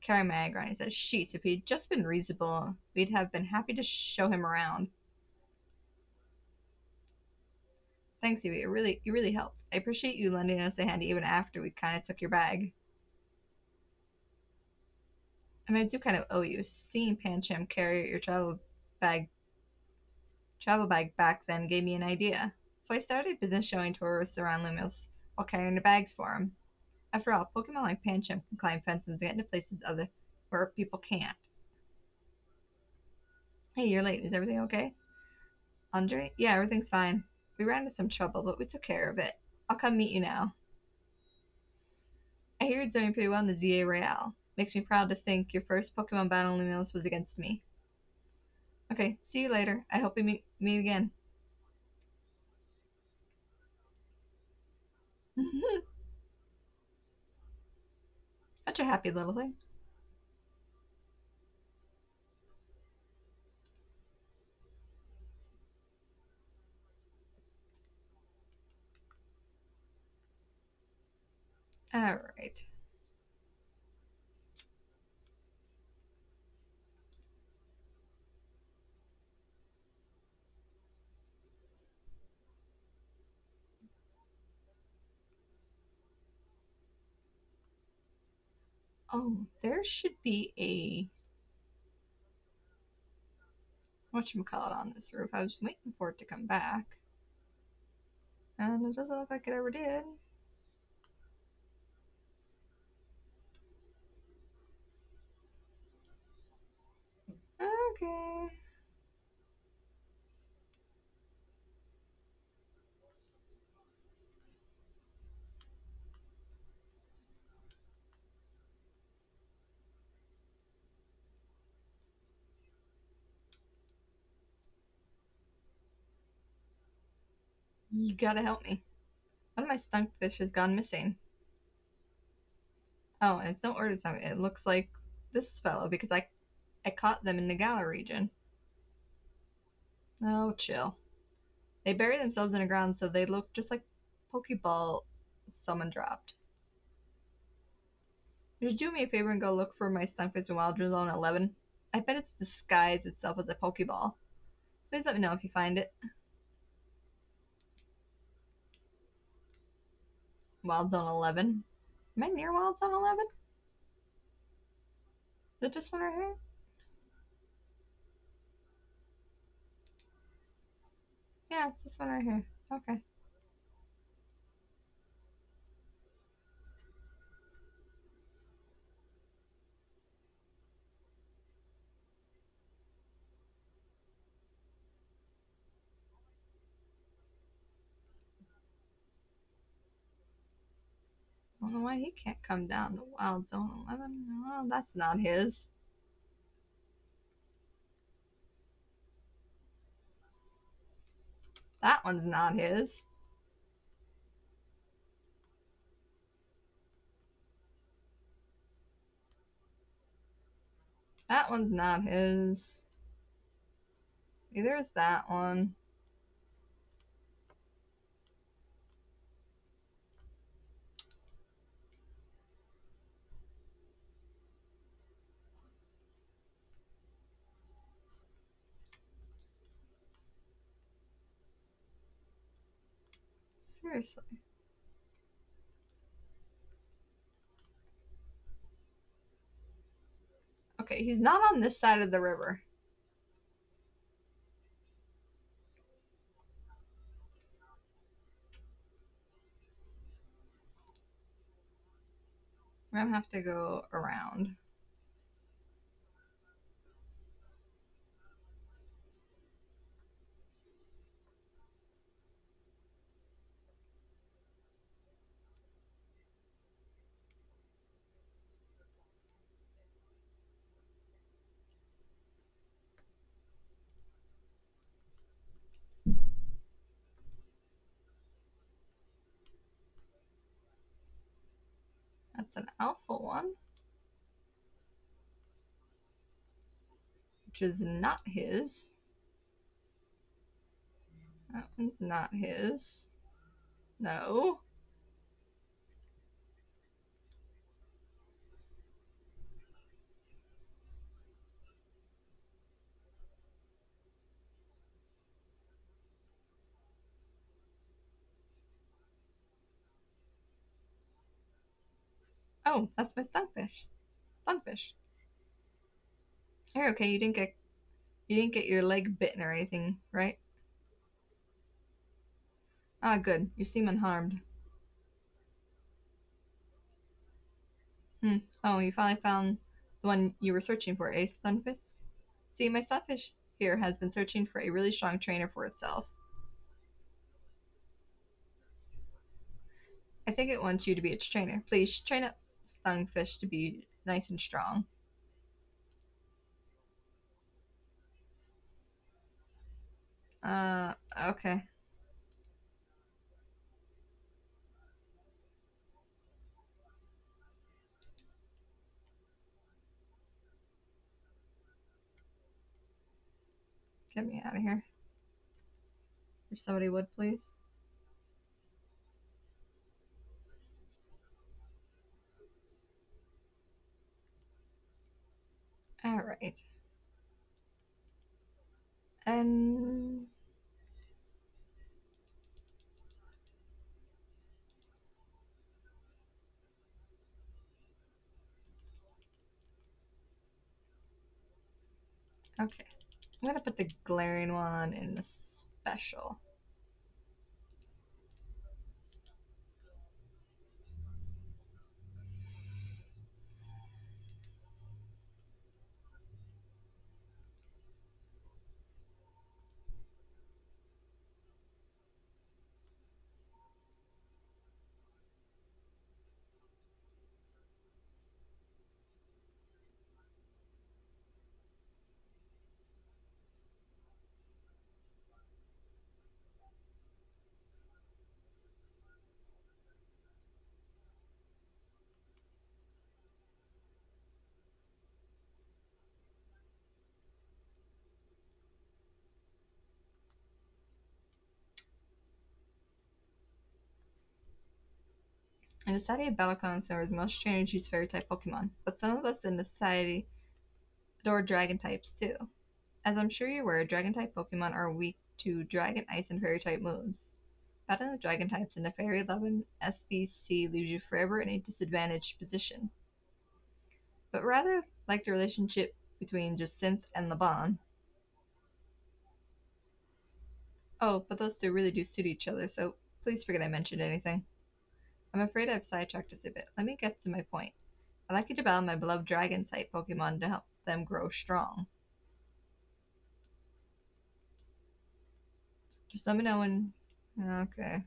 Carry my Aggron, he says. Sheesh, if he'd just been reasonable, we'd have been happy to show him around. Thanks, Evie. You really helped. I appreciate you lending us a hand even after we kind of took your bag. I mean, I do kind of owe you. Seeing Pancham carry your bag travel bag back then gave me an idea. So I started a business showing tourists around Lumos while carrying the bags for them. After all, Pokemon like Pancham can climb fences and get into places other where people can't. Hey, you're late. Is everything okay? Andre? Yeah, everything's fine. We ran into some trouble, but we took care of it. I'll come meet you now. I hear you're doing pretty well in the ZA Royale. Makes me proud to think your first Pokemon battle in Lumos was against me. Okay, see you later. I hope we meet again. Such a happy little thing. Alright. Oh, there should be a whatchamacallit on this roof. I was waiting for it to come back. And it doesn't look like it ever did. Okay. You gotta help me. One of my skunkfish has gone missing. Oh, and it's no order time. It looks like this fellow because I caught them in the Gala region. Oh, chill. They bury themselves in the ground so they look just like Pokeball someone dropped. Just do me a favor and go look for my Stunfish in Wild Zone 11. I bet it's disguised itself as a Pokeball. Please let me know if you find it. Wild Zone 11. Am I near Wild Zone 11? Is it this one right here? Yeah, it's this one right here. Okay. I don't know why he can't come down to Wild Zone 11. Well, that's not his. That one's not his. That one's not his. Neither is that one. Seriously. Okay, he's not on this side of the river. We're gonna have to go around. That's an alpha one, which is not his. That one's not his. No. Oh, that's my Stunfish. Sunfish. You're okay. You didn't get your leg bitten or anything, right? Ah, good. You seem unharmed. Hmm. Oh, you finally found the one you were searching for, eh, Stunfisk? See, my Sunfish here has been searching for a really strong trainer for itself. I think it wants you to be its trainer. Please train up Stunfish to be nice and strong. Okay. Get me out of here. If somebody would, please. Alright. And... Okay. I'm gonna put the glaring one in the special. In the Society of Battle Connoisseurs, most trainers use fairy type Pokemon, but some of us in the Society Adore dragon types too. As I'm sure you're aware, dragon type Pokemon are weak to dragon, ice, and fairy type moves. Battling with dragon types in a fairy level SBC leaves you forever in a disadvantaged position. But rather like the relationship between Jacinth and Laban. Oh, but those two really do suit each other, so please forget I mentioned anything. I'm afraid I've sidetracked us a bit. Let me get to my point. I'd like you to battle my beloved dragon type Pokemon to help them grow strong. Just let me know when. Okay.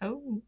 Oh,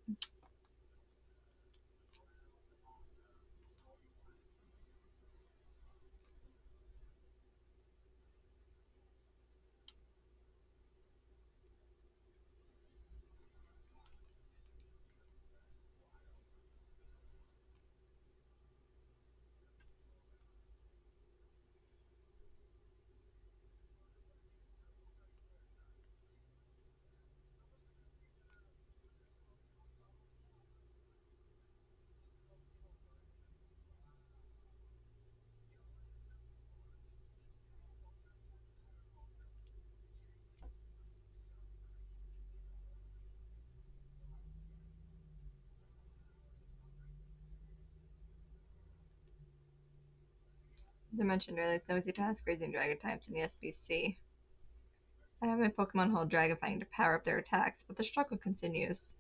as I mentioned earlier, it's no easy task raising dragon types in the SBC. I have my Pokemon hold Dragifying to power up their attacks, but the struggle continues.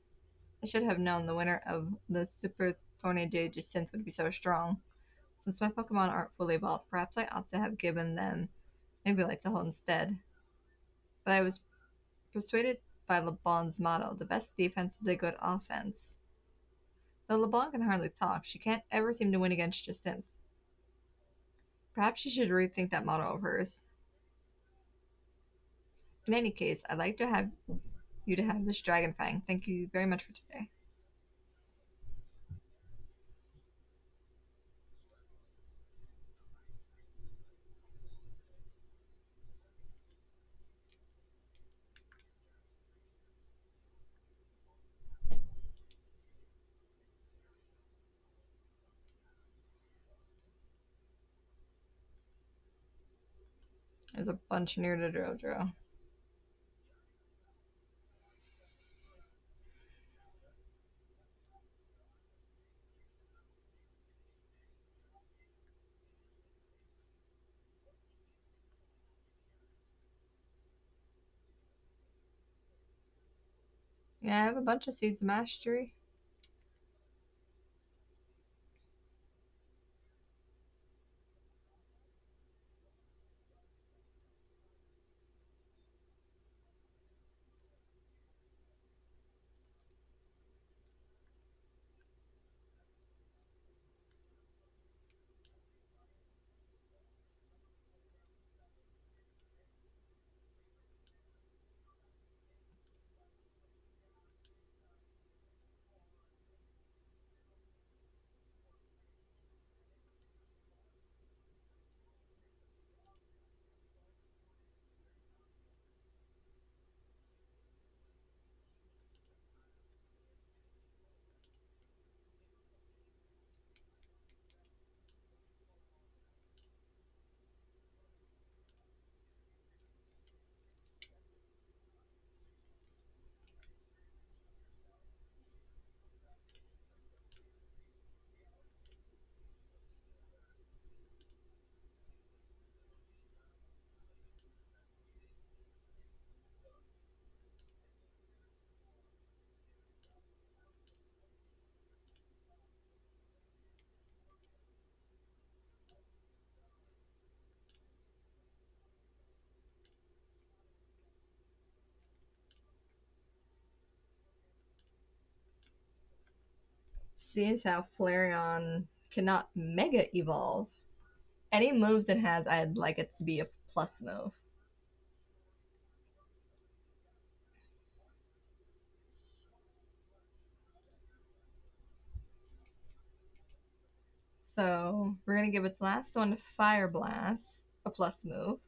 I should have known the winner of the Super Tornado Jacinth would be so strong. Since my Pokemon aren't fully evolved, perhaps I ought to have given them maybe like to hold instead. But I was persuaded by LeBlan's motto, the best defense is a good offense. Though LeBlanc can hardly talk, she can't ever seem to win against Jacinth. Perhaps she should rethink that motto of hers. In any case, I'd like to have you to have this Dragon Fang. Thank you very much for today. There's a bunch near the dojo. Yeah, I have a bunch of seeds of mastery. Seeing as how Flareon cannot Mega Evolve. Any moves it has, I'd like it to be a plus move. So we're gonna give its last one Fire Blast, a plus move.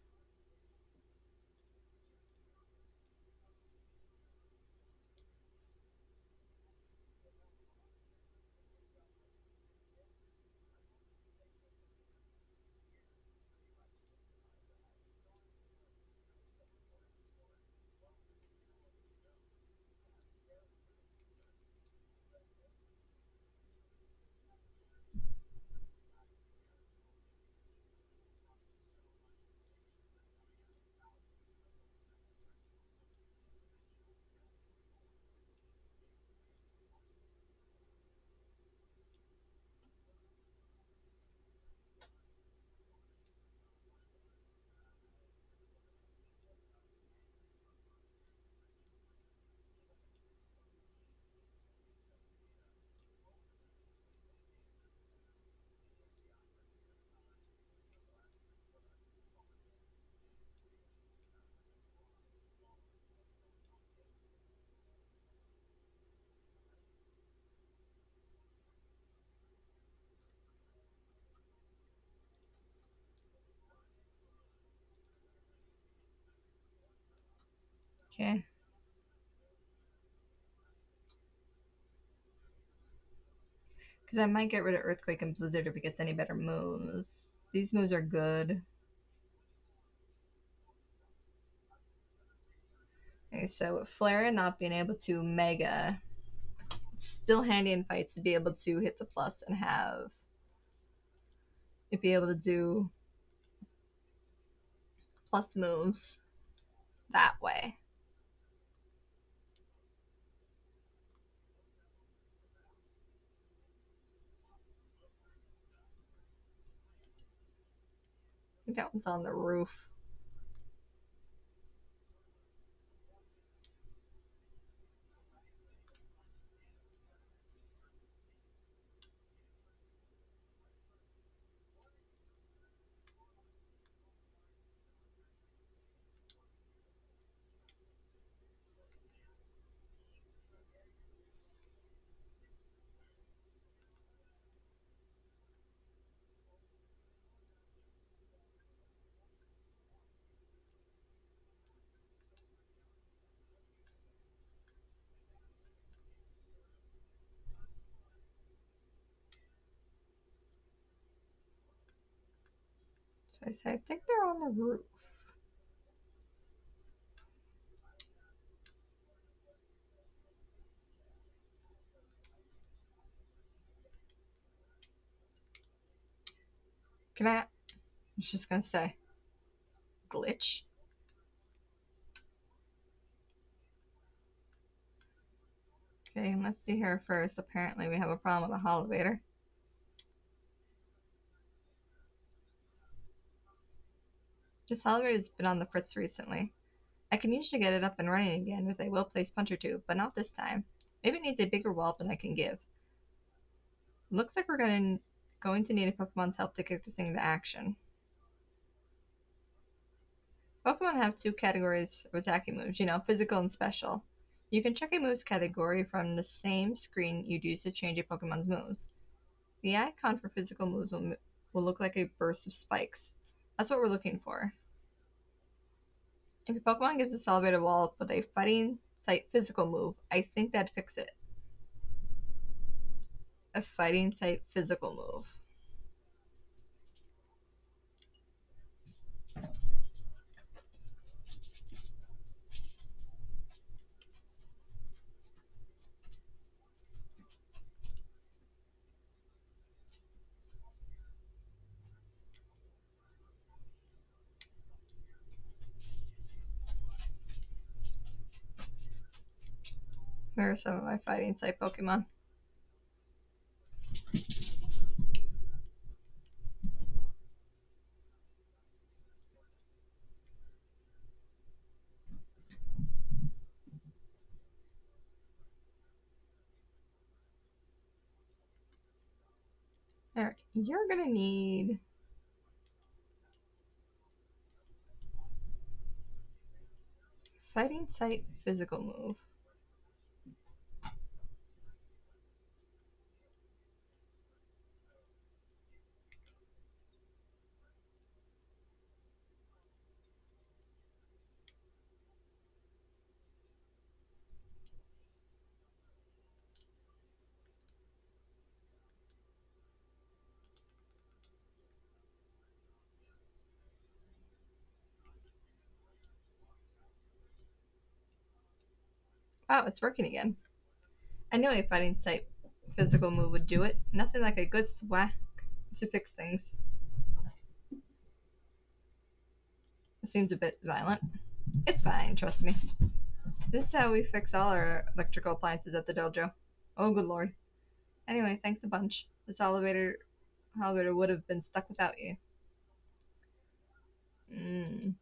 Okay. Because I might get rid of Earthquake and Blizzard if it gets any better moves. These moves are good. Okay, so with Flare not being able to Mega, it's still handy in fights to be able to hit the plus and have it be able to do plus moves that way. I think that one's on the roof. So I say I think they're on the roof. Can I was just gonna say glitch. Okay, let's see here first. Apparently we have a problem with a Holovator. This Holovator has been on the fritz recently. I can usually get it up and running again with a well-placed puncher tube, but not this time. Maybe it needs a bigger wallop than I can give. Looks like we're going to need a Pokemon's help to kick this thing into action. Pokemon have two categories of attacking moves, physical and special. You can check a move's category from the same screen you'd use to change a Pokemon's moves. The icon for physical moves will look like a burst of spikes. That's what we're looking for. If a Pokemon gives a Celebrated Wall with a fighting type physical move, I think that'd fix it. A fighting type physical move. Where are some of my fighting type Pokemon? Alright, you're gonna need Fighting type physical move. Wow, it's working again. I knew a fighting type physical move would do it. Nothing like a good thwack to fix things. It seems a bit violent. It's fine, trust me. This is how we fix all our electrical appliances at the dojo. Oh, good lord. Anyway, thanks a bunch. This elevator would have been stuck without you. Mm.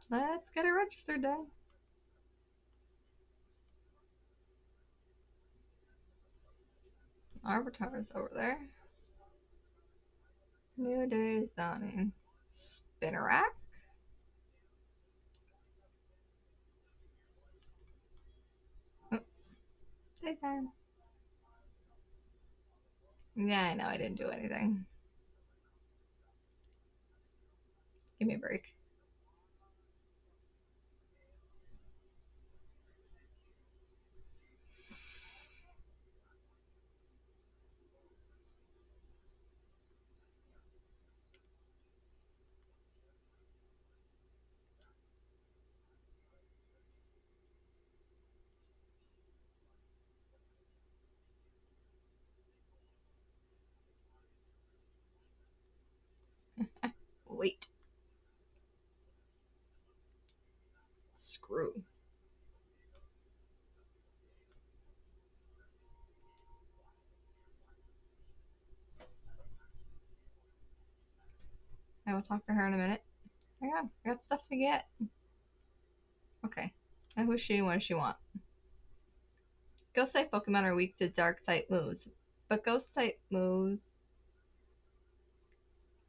Let's get it registered then. Arbiter's over there. New day is dawning. Spinnerack? Oh, daytime. Yeah, I know I didn't do anything. Give me a break. Wait. Screw. I will talk to her in a minute. Hang on, I got stuff to get. Okay. Now who's she and what does she want? Ghost type Pokemon are weak to dark type moves, but ghost type moves.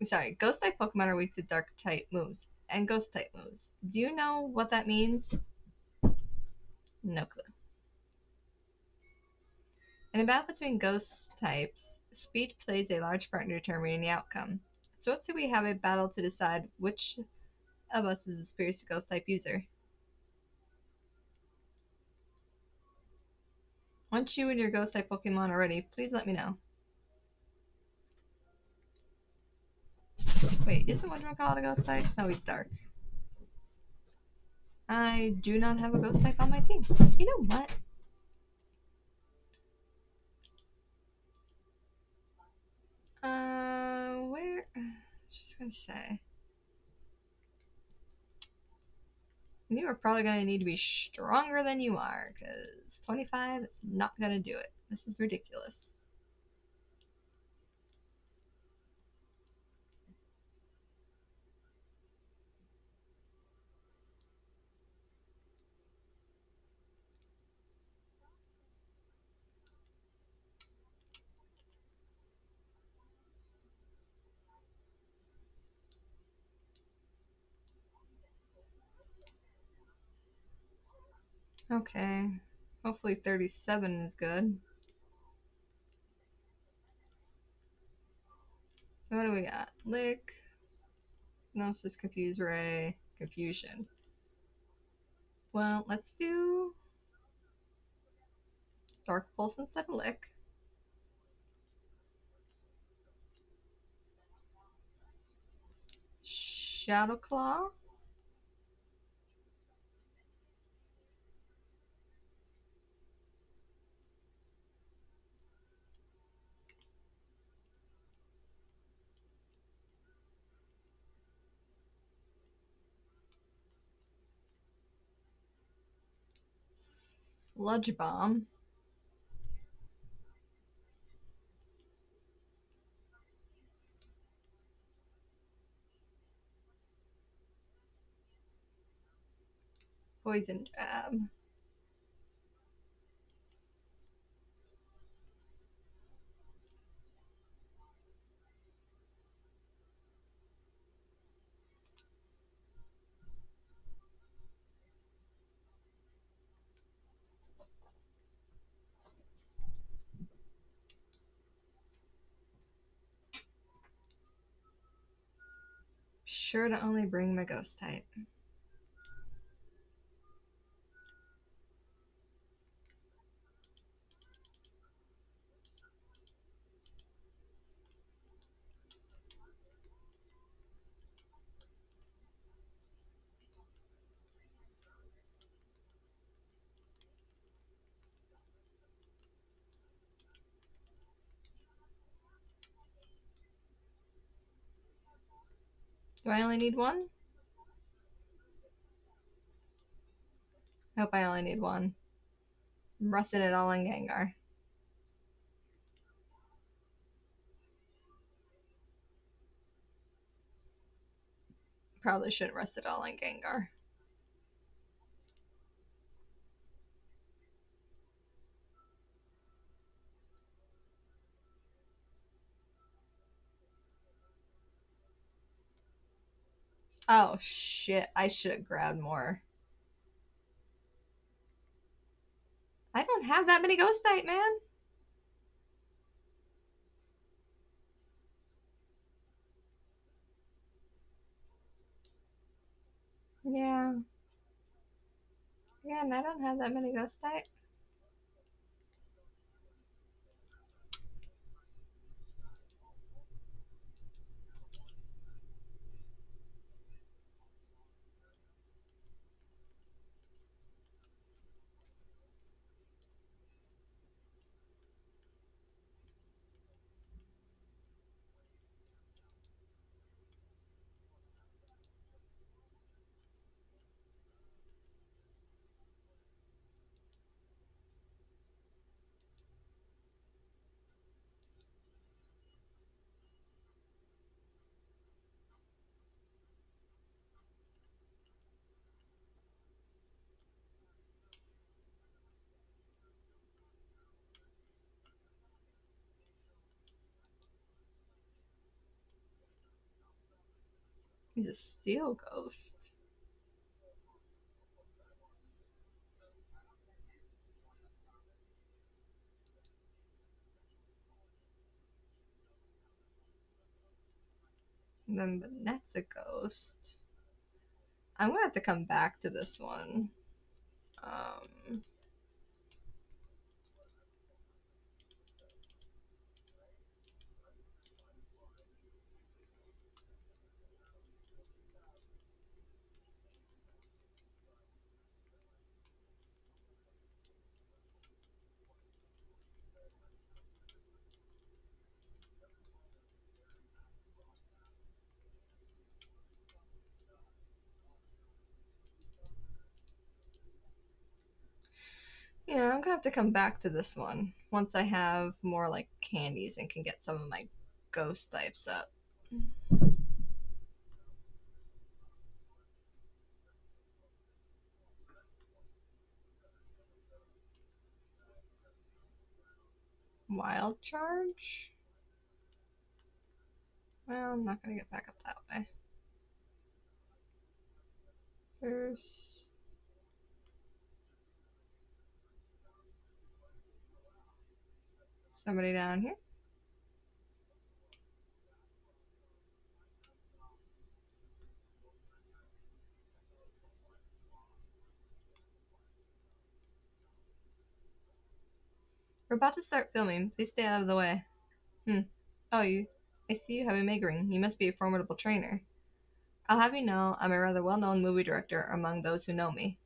Sorry, ghost type Pokemon are weak to dark type moves and ghost type moves. Do you know what that means? No clue. In a battle between ghost types, speed plays a large part in determining the outcome. So let's say we have a battle to decide which of us is the experienced ghost type user. Once you and your ghost type Pokemon are ready, please let me know. Wait, isn't whatchamacallit a ghost type? No, he's dark. I do not have a ghost type on my team. You know what? Where? She's gonna say. You are probably gonna need to be stronger than you are, because 25 is not gonna do it. This is ridiculous. Okay. Hopefully 37 is good. So what do we got? Lick, Gnosis, Confuse Ray, Confusion. Well, let's do Dark Pulse instead of Lick. Shadow Claw. Sludge Bomb. Poison jab. Sure to only bring my ghost type. Do I only need one? Hope I only need one. I'm rusting it all on Gengar. Probably shouldn't rest it all on Gengar. Oh shit, I should have grabbed more. I don't have that many ghost type, man. Yeah. Again, I don't have that many ghost type. He's a steel ghost. And then Banette's a ghost. I'm gonna have to come back to this one. Um, yeah, I'm gonna have to come back to this one once I have more like candies and can get some of my ghost types up. Wild charge? Well, I'm not gonna get back up that way. There's somebody down here. We're about to start filming. Please stay out of the way. Hmm. Oh, you. I see you have a Megering. You must be a formidable trainer. I'll have you know I'm a rather well known movie director among those who know me.